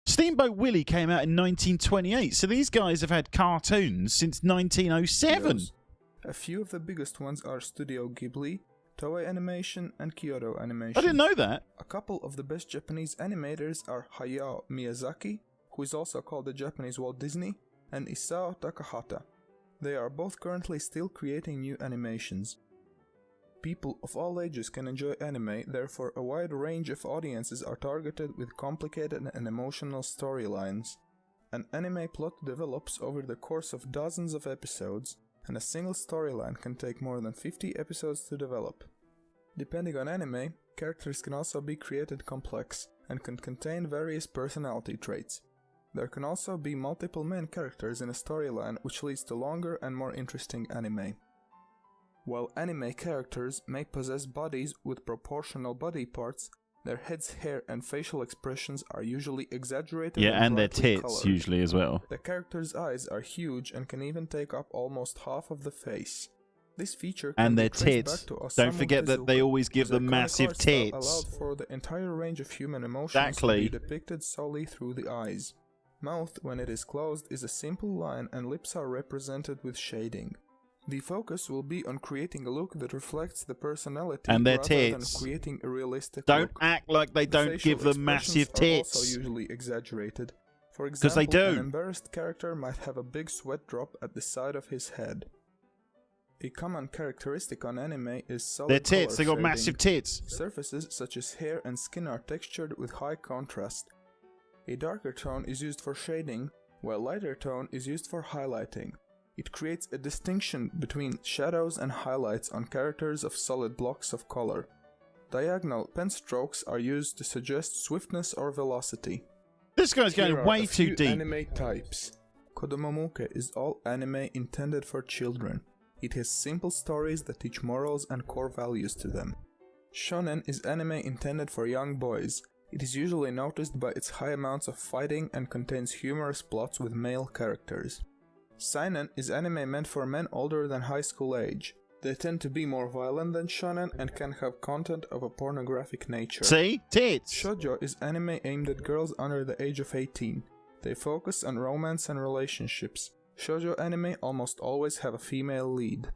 Steamboat Willie came out in 1928, so these guys have had cartoons since 1907. Yes. A few of the biggest ones are Studio Ghibli, Toei Animation, and Kyoto Animation. I didn't know that. A couple of the best Japanese animators are Hayao Miyazaki, who is also called the Japanese Walt Disney, and Isao Takahata. They are both currently still creating new animations. People of all ages can enjoy anime, therefore a wide range of audiences are targeted with complicated and emotional storylines. An anime plot develops over the course of dozens of episodes, and a single storyline can take more than 50 episodes to develop. Depending on anime, characters can also be created complex, and can contain various personality traits. There can also be multiple main characters in a storyline, which leads to longer and more interesting anime. While anime characters may possess bodies with proportional body parts, their heads, hair, and facial expressions are usually exaggerated. Yeah, and their brightly tits colored. usually as well. The characters' eyes are huge and can even take up almost half of the face. This feature can And be their traced tits. back to Osamu Don't forget that they Tezuka, always give whose them iconic massive art style tits. allowed for the entire range of human emotions Exactly. to be depicted solely through the eyes. Mouth, when it is closed, is a simple line, and lips are represented with shading. The focus will be on creating a look that reflects the personality And their rather tits. than creating a realistic Don't look. act like they The don't facial give them expressions massive are tits. also usually exaggerated. For 'Cause they example, do. an embarrassed character might have a big sweat drop at the side of his head. A common characteristic on anime is solid Their tits, color they got shading. massive tits. Surfaces such as hair and skin are textured with high contrast. A darker tone is used for shading, while lighter tone is used for highlighting. It creates a distinction between shadows and highlights on characters of solid blocks of color. Diagonal pen strokes are used to suggest swiftness or velocity. This guy's going Here are way a too few deep. Anime types. Kodomomoke is all anime intended for children. It has simple stories that teach morals and core values to them. Shonen is anime intended for young boys. It is usually noticed by its high amounts of fighting and contains humorous plots with male characters. Seinen is anime meant for men older than high school age. They tend to be more violent than shonen and can have content of a pornographic nature. See? Tits. Shoujo is anime aimed at girls under the age of 18. They focus on romance and relationships. Shoujo anime almost always have a female lead.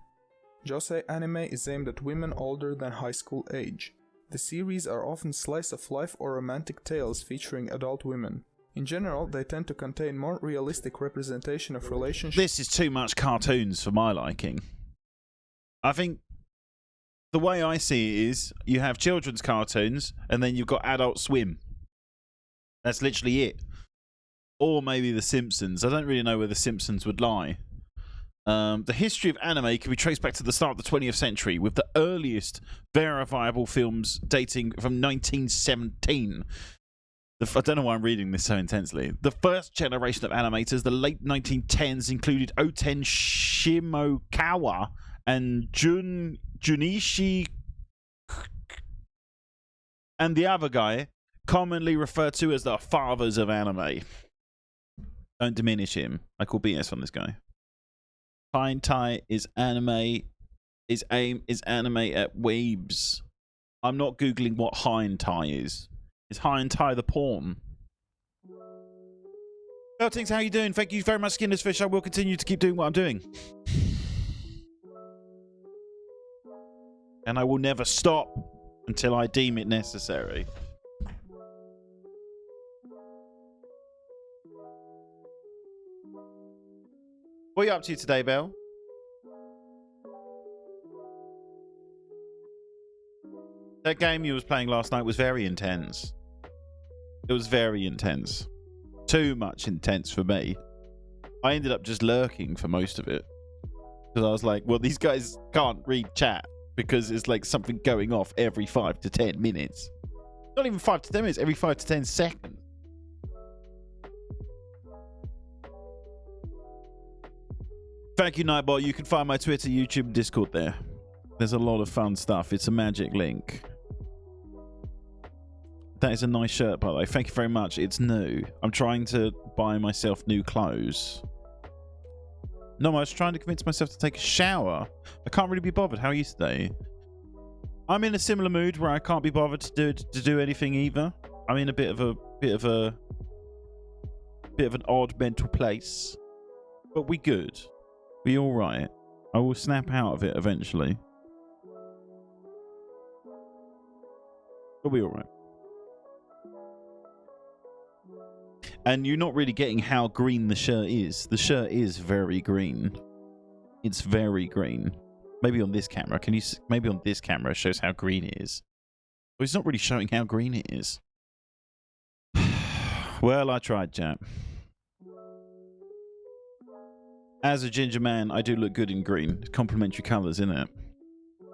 Josei anime is aimed at women older than high school age. The series are often slice of life or romantic tales featuring adult women. In general, they tend to contain more realistic representation of relationships. This is too much cartoons for my liking. I think the way I see it is you have children's cartoons and then you've got Adult Swim. That's literally it. Or maybe The Simpsons. I don't really know where The Simpsons would lie. The history of anime can be traced back to the start of the 20th century, with the earliest verifiable films dating from 1917. I don't know why I'm reading this so intensely. The first generation of animators, the late 1910s, included Oten Shimokawa and Junichi, and the other guy, commonly referred to as the fathers of anime. Don't diminish him. I call BS on this guy. Hentai is anime. Is anime at weebs. I'm not googling what hentai is. Is hentai the porn? Beltings, how you doing? Thank you very much, Skinless Fish. I will continue to keep doing what I'm doing. And I will never stop until I deem it necessary. What are you up to today, Belle? That game you was playing last night was very intense. It was very intense. Too much intense for me. I ended up just lurking for most of it. Because I was like, well, these guys can't read chat. Because it's like something going off every 5 to 10 minutes. Not even 5 to 10 minutes, every 5 to 10 seconds. Thank you, Nightbot. You can find my Twitter, YouTube, Discord there. There's a lot of fun stuff. It's a magic link. That is a nice shirt, by the way. Thank you very much. It's new. I'm trying to buy myself new clothes. No, I was trying to convince myself to take a shower. I can't really be bothered. How are you today? I'm in a similar mood where I can't be bothered to do anything either. I'm in a bit of an odd mental place, but we good. We all right. I will snap out of it eventually, but we all right. And you're not really getting how green the shirt is. The shirt is very green. It's very green. Maybe on this camera. Can you? Maybe on this camera it shows how green it is. But it's not really showing how green it is. Well, I tried, Jap. As a ginger man, I do look good in green. It's complementary colours, isn't it?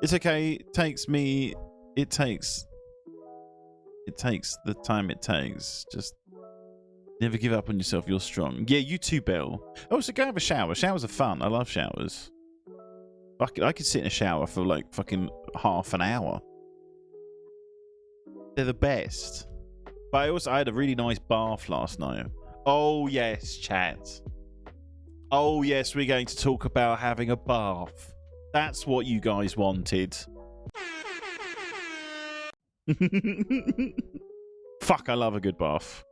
It's okay. It takes the time it takes. Just never give up on yourself. You're strong. Yeah, you too, Bill. Oh, so go have a shower. Showers are fun. I love showers. I could sit in a shower for like fucking half an hour. They're the best. But I had a really nice bath last night. Oh yes, chat. Oh yes, we're going to talk about having a bath. That's what you guys wanted. Fuck, I love a good bath.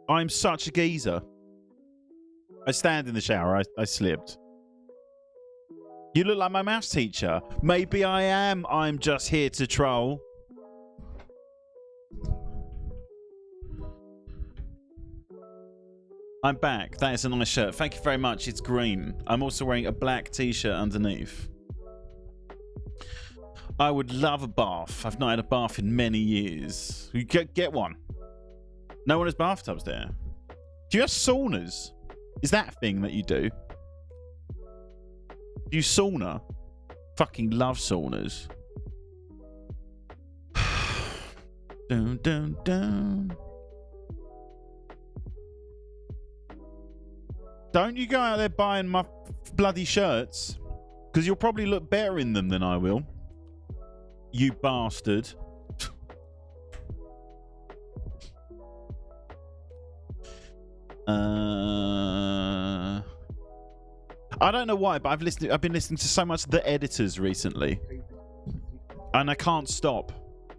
I'm such a geezer. I stand in the shower. I slipped. You look like my maths teacher. Maybe I am. I'm just here to troll. I'm back. That is a nice shirt. Thank you very much. It's green. I'm also wearing a black t-shirt underneath. I would love a bath. I've not had a bath in many years. You get one. No one has bathtubs there. Do you have saunas? Is that a thing that you do? Do you sauna? Fucking love saunas. Dun, dun, dun. Don't you go out there buying my bloody shirts, because you'll probably look better in them than I will. You bastard. I don't know why, but I've been listening to so much The Editors recently, and I can't stop.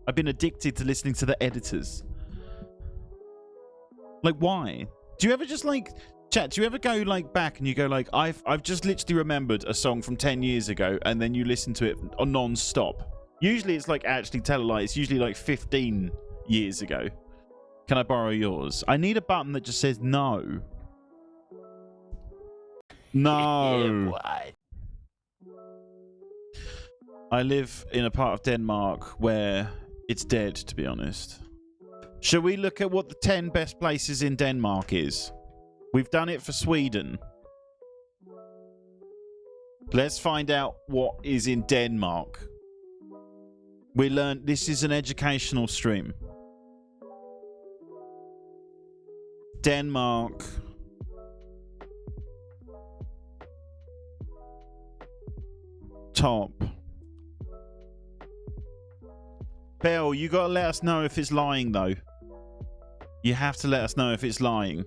I've been addicted to listening to The Editors. Like, why? Do you ever just like chat? Do you ever go like back and you go like, I've just literally remembered a song from 10 years ago, and then you listen to it non-stop? Usually it's like, actually tell a lie, it's usually like 15 years ago. Can I borrow yours? I need a button that just says no. No. I live in a part of Denmark where it's dead, to be honest. Shall we look at what the 10 best places in Denmark is? We've done it for Sweden. Let's find out what is in Denmark. We learned this is an educational stream. Denmark. Top. Bell, you gotta let us know if it's lying, though. You have to let us know if it's lying.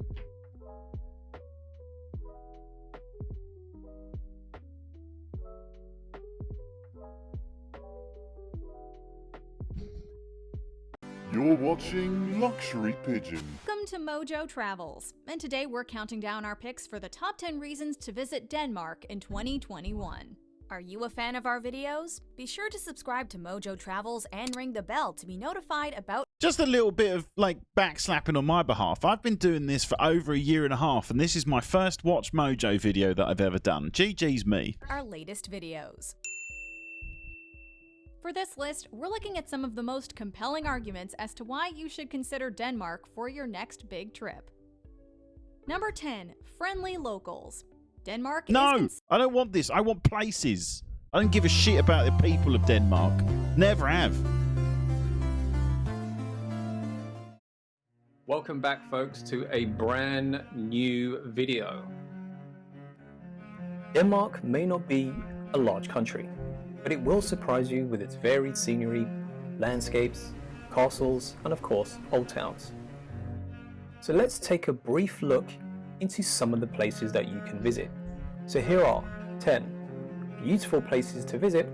You're watching Luxury Pigeon. Welcome to Mojo Travels, and today we're counting down our picks for the top 10 reasons to visit Denmark in 2021. Are you a fan of our videos? Be sure to subscribe to Mojo Travels and ring the bell to be notified about... Just a little bit of, like, backslapping on my behalf. I've been doing this for over a year and a half, and this is my first Watch Mojo video that I've ever done. GG's me. ...our latest videos. For this list, we're looking at some of the most compelling arguments as to why you should consider Denmark for your next big trip. Number 10. Friendly locals. Denmark No! I don't want this. I want places. I don't give a shit about the people of Denmark. Never have. Welcome back, folks, to a brand new video. Denmark may not be a large country, but it will surprise you with its varied scenery, landscapes, castles, and of course, old towns. So let's take a brief look into some of the places that you can visit. So here are 10 beautiful places to visit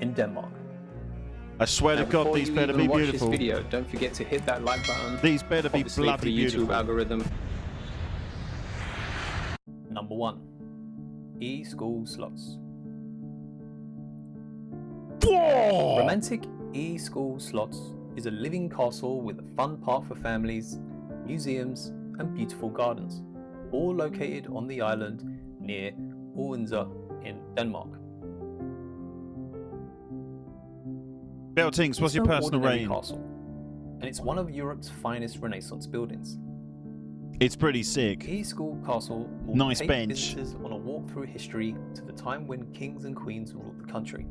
in Denmark. I swear to God, these better be watch beautiful. This video, don't forget to hit that like button. These better be obviously bloody for the YouTube beautiful. algorithm. Number 1. E-School Slots. Whoa! Romantic E-School Slots is a living castle with a fun park for families, museums and beautiful gardens, all located on the island near Odense in Denmark. Beltings, what's It's your no personal ordinary rating? castle, and it's one of Europe's finest Renaissance buildings. It's pretty sick. E-School Castle will Nice take bench. visitors on a walk through history to the time when kings and queens ruled the country.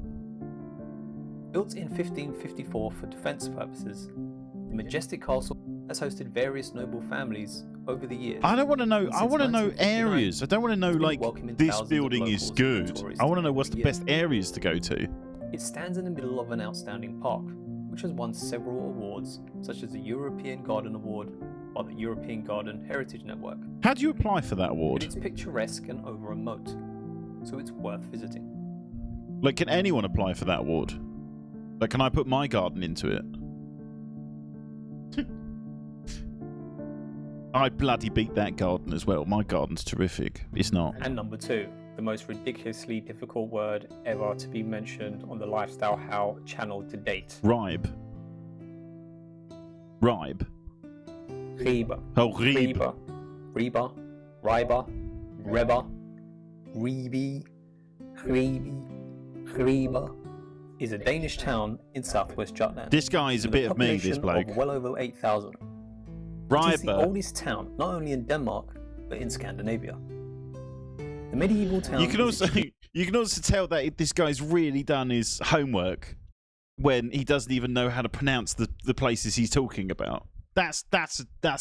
Built in 1554 for defense purposes, the majestic castle has hosted various noble families over the years. I don't want to know. I Since want to know 1959, areas. I don't want to know it's been like welcoming this thousands of building is locals and good. tourists I want to know every what's the year. best areas to go to. It stands in the middle of an outstanding park, which has won several awards, such as the European Garden Award by the European Garden Heritage Network. How do you apply for that But award? it's picturesque and over a moat, so it's worth visiting. Like, can anyone apply for that award? Like, can I put my garden into it? I bloody beat that garden as well. My garden's terrific. It's not. And number 2, the most ridiculously difficult word ever to be mentioned on the Lifestyle How channel to date. Ribe. Ribe. Ribe. Oh, Ribe. Ribe. Ribe. Ribe. Reba. Ribe. Ribe. Ribe is a Danish town in southwest Jutland. This guy is a with bit of me, this population bloke. of well over 8,000. It is the Ribe. oldest town, not only in Denmark, but in Scandinavia. The medieval town You can is also you can also tell that this guy's really done his homework when he doesn't even know how to pronounce the places he's talking about. That's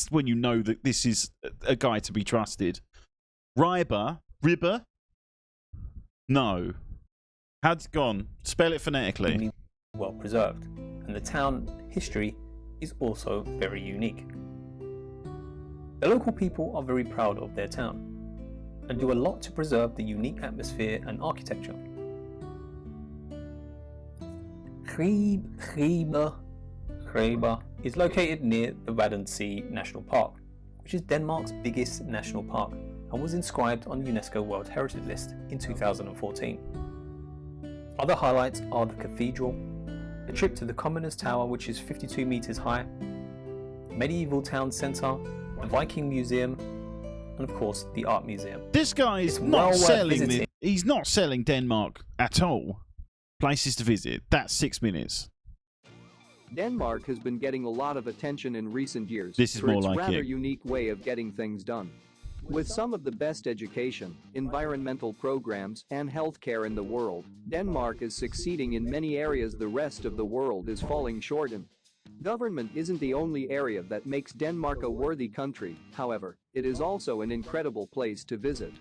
when you know that this is a guy to be trusted. Ribber? No. How's it gone? Spell it phonetically. well preserved, and the town history is also very unique. The local people are very proud of their town and do a lot to preserve the unique atmosphere and architecture. Ribe is located near the Vadensee National Park, which is Denmark's biggest national park and was inscribed on the UNESCO World Heritage List in 2014. Other highlights are the cathedral, a trip to the Commoners Tower, which is 52 meters high, medieval town centre, the Viking Museum, and of course the Art Museum. This guy is It's not well worth selling visiting. he's not selling Denmark at all. Places to visit. That's 6 minutes. Denmark has been getting a lot of attention in recent years This is for more its like rather it. unique way of getting things done. With some of the best education, environmental programs, and healthcare in the world, Denmark is succeeding in many areas the rest of the world is falling short in. Government isn't the only area that makes Denmark a worthy country, however, it is also an incredible place to visit.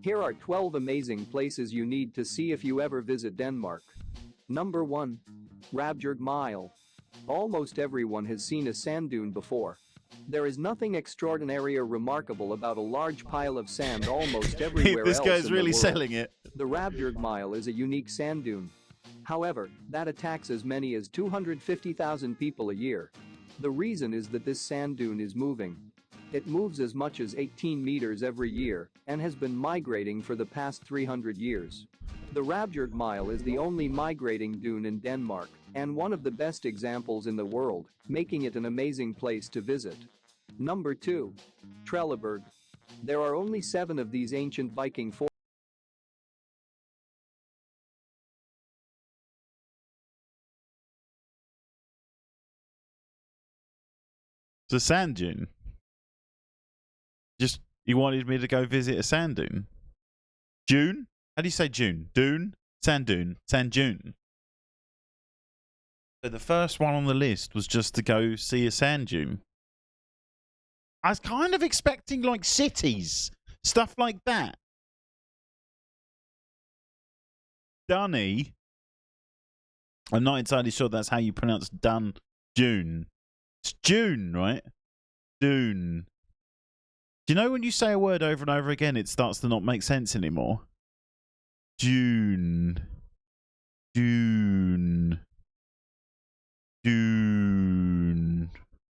Here are 12 amazing places you need to see if you ever visit Denmark. Number 1. Rabjerg Mile. Almost everyone has seen a sand dune before. There is nothing extraordinary or remarkable about a large pile of sand almost everywhere This else guy's in the really world. selling it. The Rabjerg Mile is a unique sand dune. However, that attacks as many as 250,000 people a year. The reason is that this sand dune is moving. It moves as much as 18 meters every year and has been migrating for the past 300 years. The Rabjerg Mile is the only migrating dune in Denmark and one of the best examples in the world, making it an amazing place to visit. Number 2. Trelleborg. There are only 7 of these ancient Viking forts. It's a sand dune. Just, you wanted me to go visit a sand dune? Dune? How do you say June? Dune? Sand dune? Sand dune? So the first one on the list was just to go see a sand dune. I was kind of expecting like cities, stuff like that. Dunny. I'm not entirely sure that's how you pronounce Dun. June. It's June, right? Dune. Do you know when you say a word over and over again, it starts to not make sense anymore? Dune.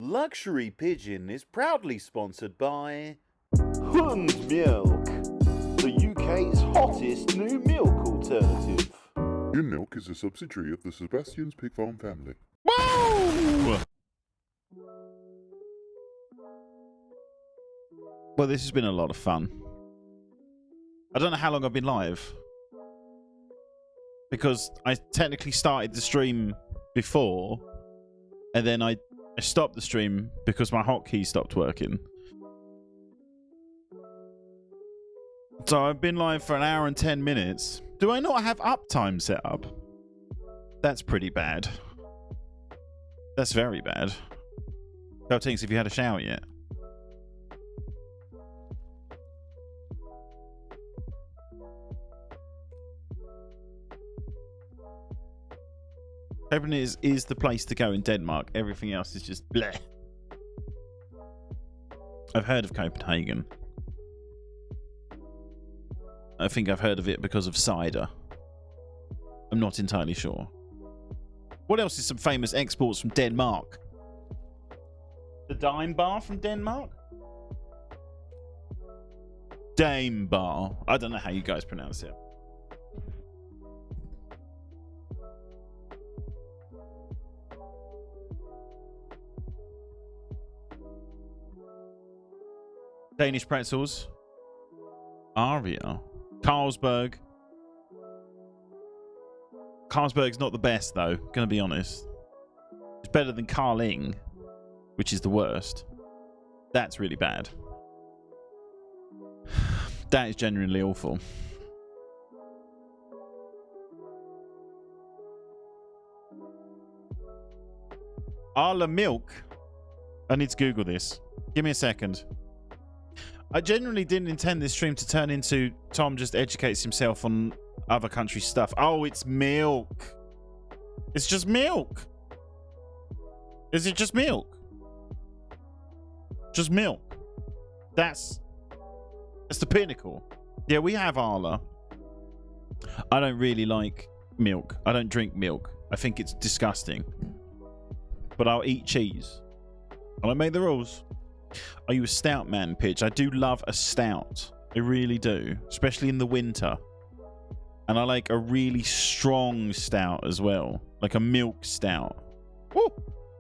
Luxury Pigeon is proudly sponsored by Hund Milk, the UK's hottest new milk alternative. Hund Milk is a subsidiary of the Sebastian's Pig Farm family. Woo! Well, this has been a lot of fun. I don't know how long I've been live, because I technically started the stream before, and then I stopped the stream because my hotkey stopped working. So I've been live for 1 hour and 10 minutes. Do I not have uptime set up? That's pretty bad. That's very bad. Tell Tinks if you had a shower yet. Copenhagen is the place to go in Denmark. Everything else is just bleh. I've heard of Copenhagen. I think I've heard of it because of cider. I'm not entirely sure. What else is some famous exports from Denmark? The Dime Bar from Denmark? Dame Bar. I don't know how you guys pronounce it. Danish pretzels. Aria. Carlsberg. Carlsberg's not the best, though. Gonna be honest. It's better than Carling, which is the worst. That's really bad. That is genuinely awful. Arla Milk. I need to Google this. Give me a second. I genuinely didn't intend this stream to turn into Tom just educates himself on other country stuff. Oh, it's milk. It's just milk. Is it just milk? Just milk. That's the pinnacle. Yeah, we have Arla. I don't really like milk. I don't drink milk. I think it's disgusting. But I'll eat cheese. And I make the rules. Are you a stout man, Pitch? I do love a stout. I really do. Especially in the winter. And I like a really strong stout as well. Like a milk stout. Woo!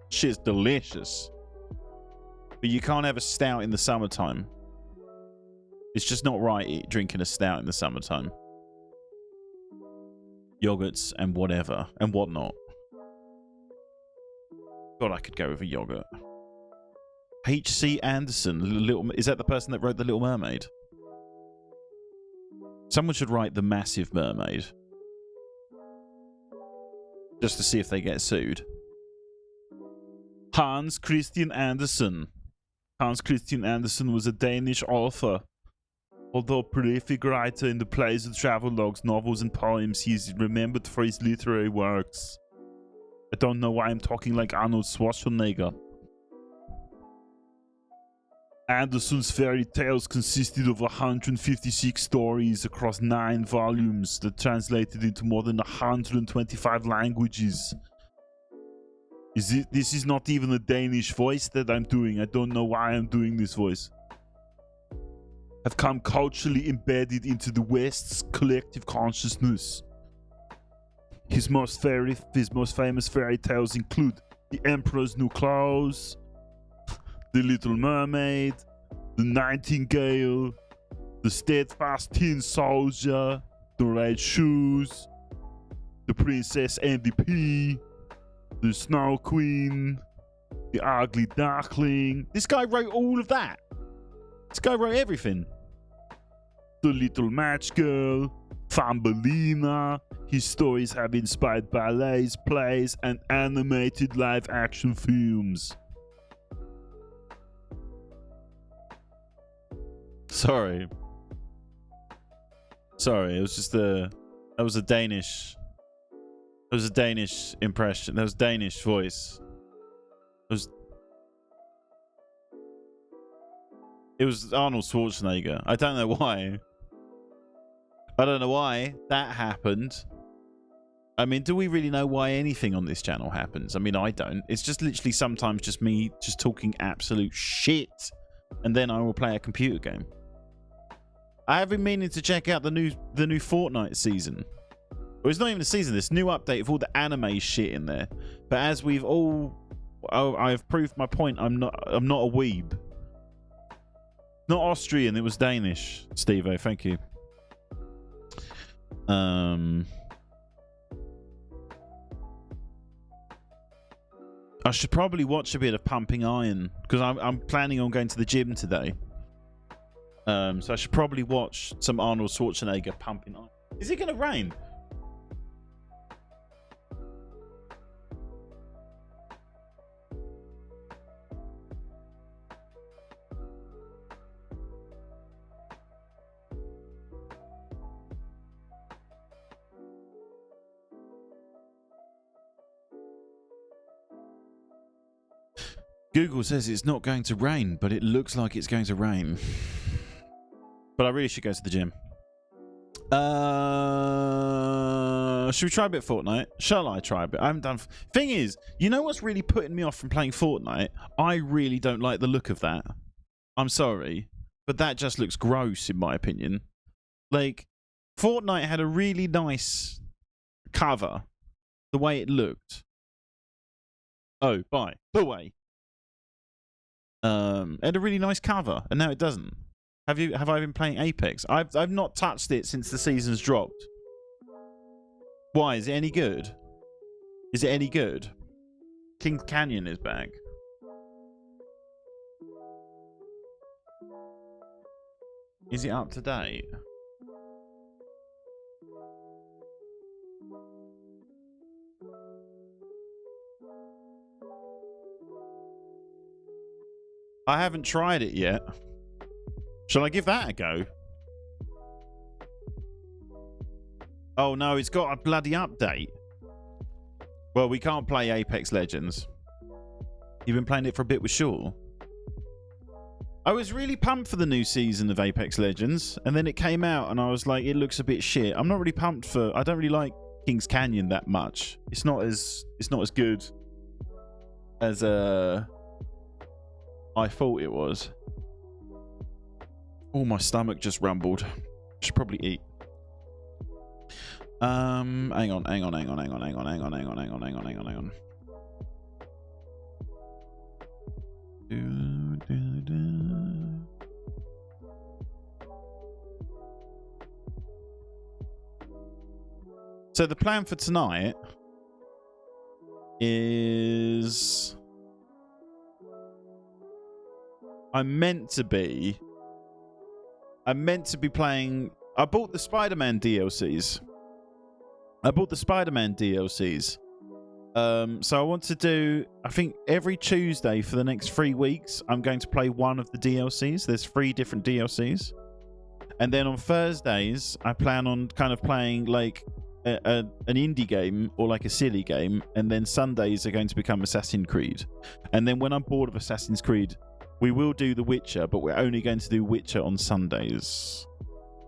Shit's delicious. But you can't have a stout in the summertime. It's just not right drinking a stout in the summertime. Yogurts and whatever. And whatnot. God, I could go with a yogurt. H.C. Anderson. Is that the person that wrote The Little Mermaid? Someone should write The Massive Mermaid. Just to see if they get sued. Hans Christian Andersen. Hans Christian Andersen was a Danish author. Although a prolific writer in the plays and travelogues, novels and poems, he is remembered for his literary works. I don't know why I'm talking like Arnold Schwarzenegger. Andersen's fairy tales consisted of 156 stories across 9 volumes that translated into more than 125 languages. This is not even a Danish voice that I'm doing. I don't know why I'm doing this voice. Have come culturally embedded into the West's collective consciousness. His most famous fairy tales include The Emperor's New Clothes, The Little Mermaid, The Nightingale, The Steadfast Tin Soldier, The Red Shoes, The Princess and the Pea, The Snow Queen, The Ugly Duckling. This guy wrote all of that. This guy wrote everything. The Little Match Girl, Thumbelina. His stories have inspired ballets, plays, and animated live-action films. Sorry, it was just that was a Danish impression. That was Danish voice. It was Arnold Schwarzenegger. I don't know why. I don't know why that happened. I mean, do we really know why anything on this channel happens? I mean, I don't. It's just literally sometimes just me just talking absolute shit, and then I will play a computer game. I have been meaning to check out the new Fortnite season. Well, it's not even a season. This new update of all the anime shit in there. But as we've all, I've proved my point. I'm not a weeb. Not Austrian. It was Danish. Steve-O, thank you. I should probably watch a bit of Pumping Iron because I'm planning on going to the gym today. So I should probably watch some Arnold Schwarzenegger Pumping Iron. Is it going to rain? Google says it's not going to rain, but it looks like it's going to rain. But I really should go to the gym. Should we try a bit of Fortnite? Shall I try a bit? I haven't done... Thing is, you know what's really putting me off from playing Fortnite? I really don't like the look of that. I'm sorry, but that just looks gross in my opinion. Like, Fortnite had a really nice cover, the way it looked. Oh, by the way. It had a really nice cover, and now it doesn't. Have I been playing Apex? I've not touched it since the season's dropped. Why? Is it any good? Is it any good? Kings Canyon is back. Is it up to date? I haven't tried it yet. Shall I give that a go? Oh no, it's got a bloody update. Well, we can't play Apex Legends. You've been playing it for a bit with Shaw. I was really pumped for the new season of Apex Legends, and then it came out and I was like, it looks a bit shit. I'm not really pumped for... I don't really like Kings Canyon that much. It's not as good as I thought it was. Oh, my stomach just rumbled. Should probably eat. Hang on. So the plan for tonight is I'm meant to be playing... I bought the Spider-Man DLCs. So I want to do... I think every Tuesday for the next 3 weeks, I'm going to play one of the DLCs. There's 3 different DLCs. And then on Thursdays, I plan on kind of playing like an indie game or like a silly game. And then Sundays are going to become Assassin's Creed. And then when I'm bored of Assassin's Creed... we will do The Witcher, but we're only going to do Witcher on Sundays.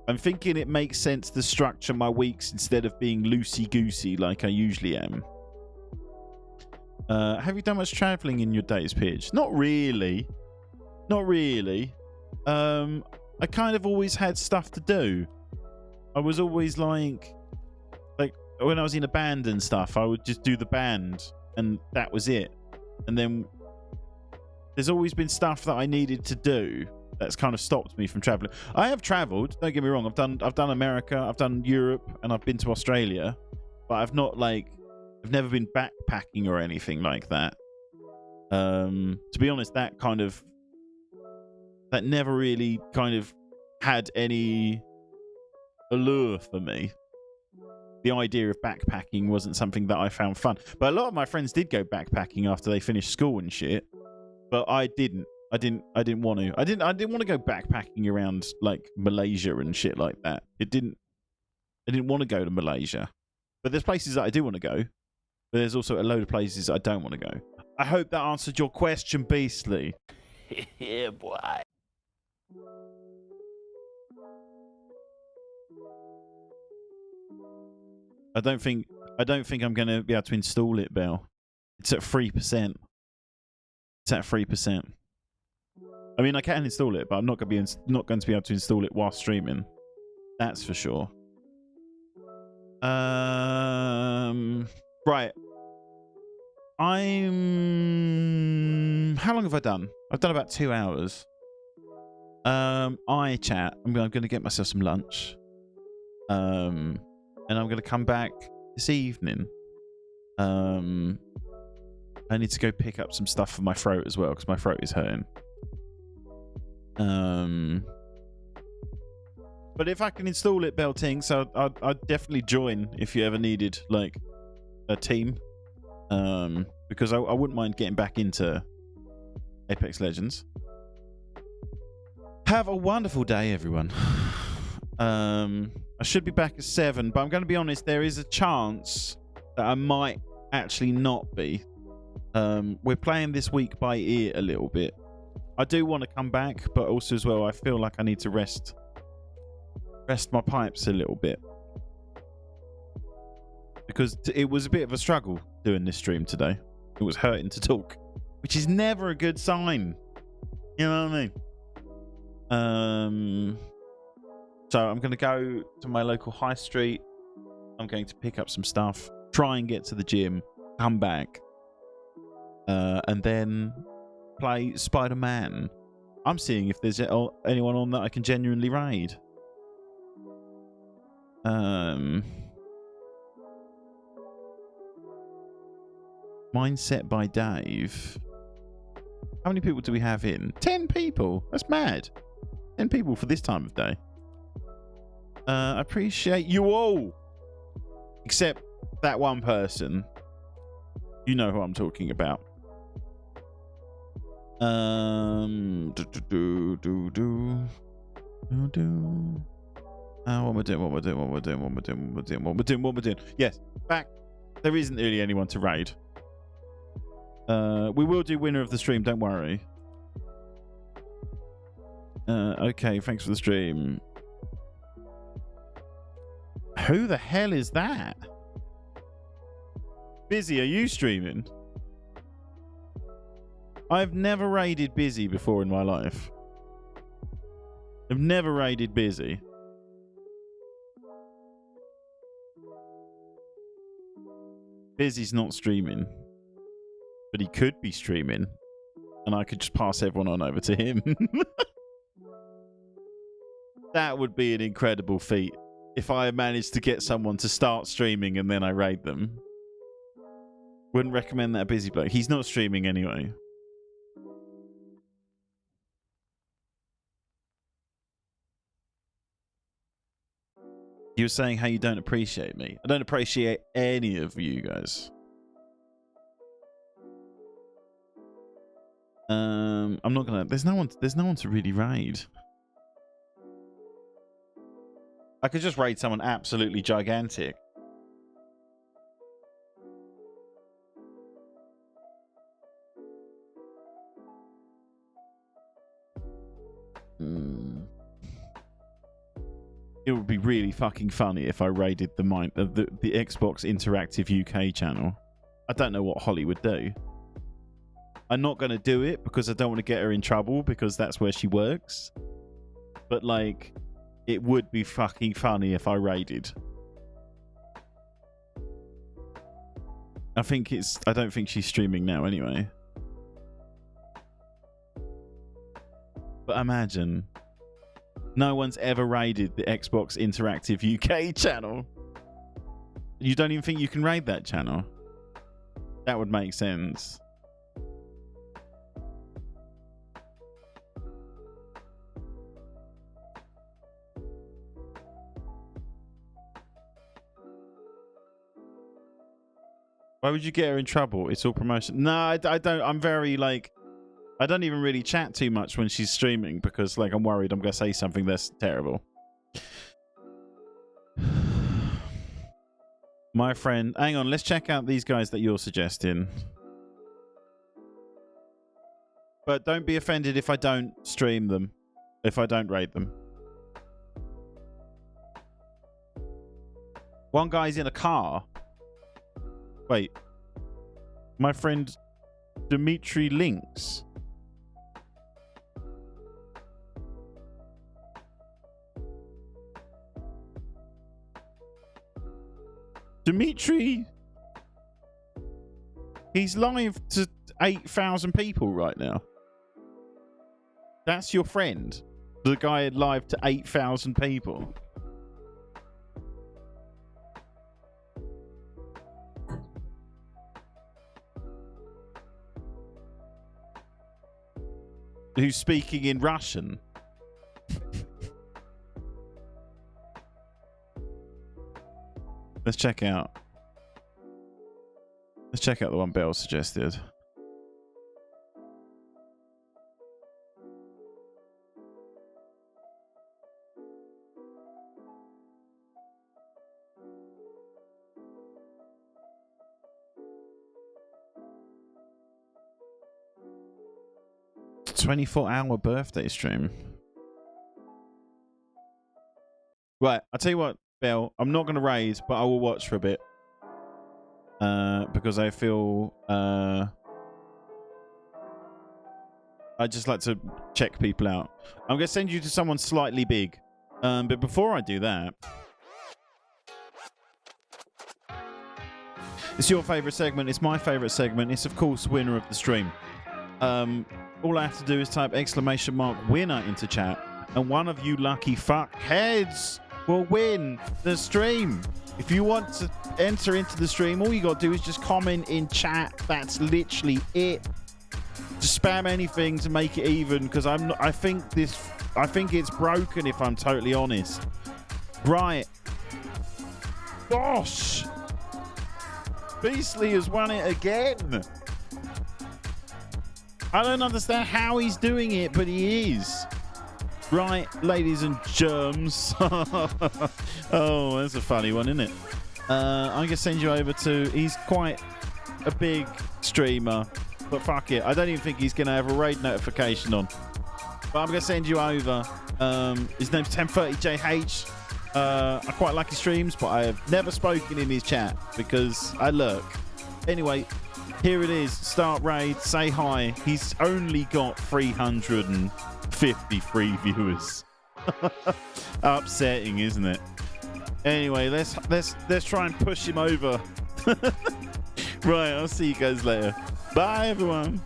I'm thinking it makes sense to structure my weeks instead of being loosey-goosey like I usually am. Have you done much travelling in your days, Pidge? Not really. Not really. I kind of always had stuff to do. I was always like when I was in a band and stuff, I would just do the band and that was it. And then there's always been stuff that I needed to do that's kind of stopped me from traveling. I have traveled, don't get me wrong. I've done America, I've done Europe, and I've been to Australia, but I've never been backpacking or anything like that. To be honest, that never really kind of had any allure for me. The idea of backpacking wasn't something that I found fun. But a lot of my friends did go backpacking after they finished school and shit. But I didn't. I didn't want to. I didn't want to go backpacking around like Malaysia and shit like that. I didn't want to go to Malaysia. But there's places that I do want to go. But there's also a load of places I don't want to go. I hope that answered your question, Beastly. Yeah, boy. I don't think I'm going to be able to install it, Belle. It's at 3%. It's at 3%. I mean, I can install it, but I'm not going to be able to install it while streaming. That's for sure. Right. How long have I done? I've done about 2 hours. iChat. I'm going to get myself some lunch. And I'm going to come back this evening. I need to go pick up some stuff for my throat as well, because my throat is hurting. But if I can install it, Belting, so I'd definitely join if you ever needed like a team. Because I wouldn't mind getting back into Apex Legends. Have a wonderful day, everyone. I should be back at 7, but I'm going to be honest, there is a chance that I might actually not be. We're playing this week by ear a little bit. I do want to come back, but also as well, I feel like I need to rest my pipes a little bit. Because it was a bit of a struggle doing this stream today. It was hurting to talk, which is never a good sign. You know what I mean? So I'm going to go to my local high street. I'm going to pick up some stuff, try and get to the gym, come back, and then play Spider-Man. I'm seeing if there's anyone on that I can genuinely raid. Mindset by Dave. How many people do we have in? 10 people. That's mad. 10 people for this time of day. I appreciate you all. Except that one person. You know who I'm talking about. What am I doing? Yes, back. There isn't really anyone to raid. We will do winner of the stream, don't worry. Okay, thanks for the stream. Who the hell is that? Busy, are you streaming? I've never raided Busy before in my life. I've never raided Busy. Busy's not streaming. But he could be streaming. And I could just pass everyone on over to him. That would be an incredible feat. If I managed to get someone to start streaming and then I raid them. Wouldn't recommend that Busy bloke. He's not streaming anyway. You were saying how you don't appreciate me. I don't appreciate any of you guys. I'm not gonna. There's no one to really raid. I could just raid someone absolutely gigantic. It would be really fucking funny if I raided the Xbox Interactive UK channel. I don't know what Holly would do. I'm not going to do it because I don't want to get her in trouble because that's where she works. But, like, it would be fucking funny if I raided. I don't think she's streaming now anyway. But imagine, no one's ever raided the Xbox Interactive UK channel. You don't even think you can raid that channel? That would make sense. Why would you get her in trouble? It's all promotion. No, I don't. I'm very, like, I don't even really chat too much when she's streaming because, like, I'm worried I'm going to say something that's terrible. My friend... Hang on, let's check out these guys that you're suggesting. But don't be offended if I don't stream them. If I don't raid them. One guy's in a car. Wait. My friend Dimitri Links. Dimitri, he's live to 8,000 people right now. That's your friend? The guy live to 8,000 people? Who's speaking in Russian? Let's check out. Let's check out the one Bell suggested. It's a 24-hour birthday stream. Right, I'll tell you what, Bell, I'm not going to raise, but I will watch for a bit. Because I feel... I just like to check people out. I'm going to send you to someone slightly big. But before I do that... It's your favourite segment. It's my favourite segment. It's, of course, winner of the stream. All I have to do is type !winner into chat. And one of you lucky fuckheads will win the stream. If you want to enter into the stream, all you got to do is just comment in chat. That's literally it. Just spam anything to make it even, because I think it's broken, if I'm totally honest. Right. Gosh. Beastly has won it again. I don't understand how he's doing it, but he is. Right, ladies and germs. Oh, that's a funny one, isn't it? I'm going to send you over to... He's quite a big streamer, but fuck it. I don't even think he's going to have a raid notification on. But I'm going to send you over. His name's 1030JH. I quite like his streams, but I have never spoken in his chat because I lurk. Anyway, here it is. Start raid. Say hi. He's only got 353 viewers. Upsetting, isn't it? Anyway, let's try and push him over. Right, I'll see you guys later. Bye, everyone.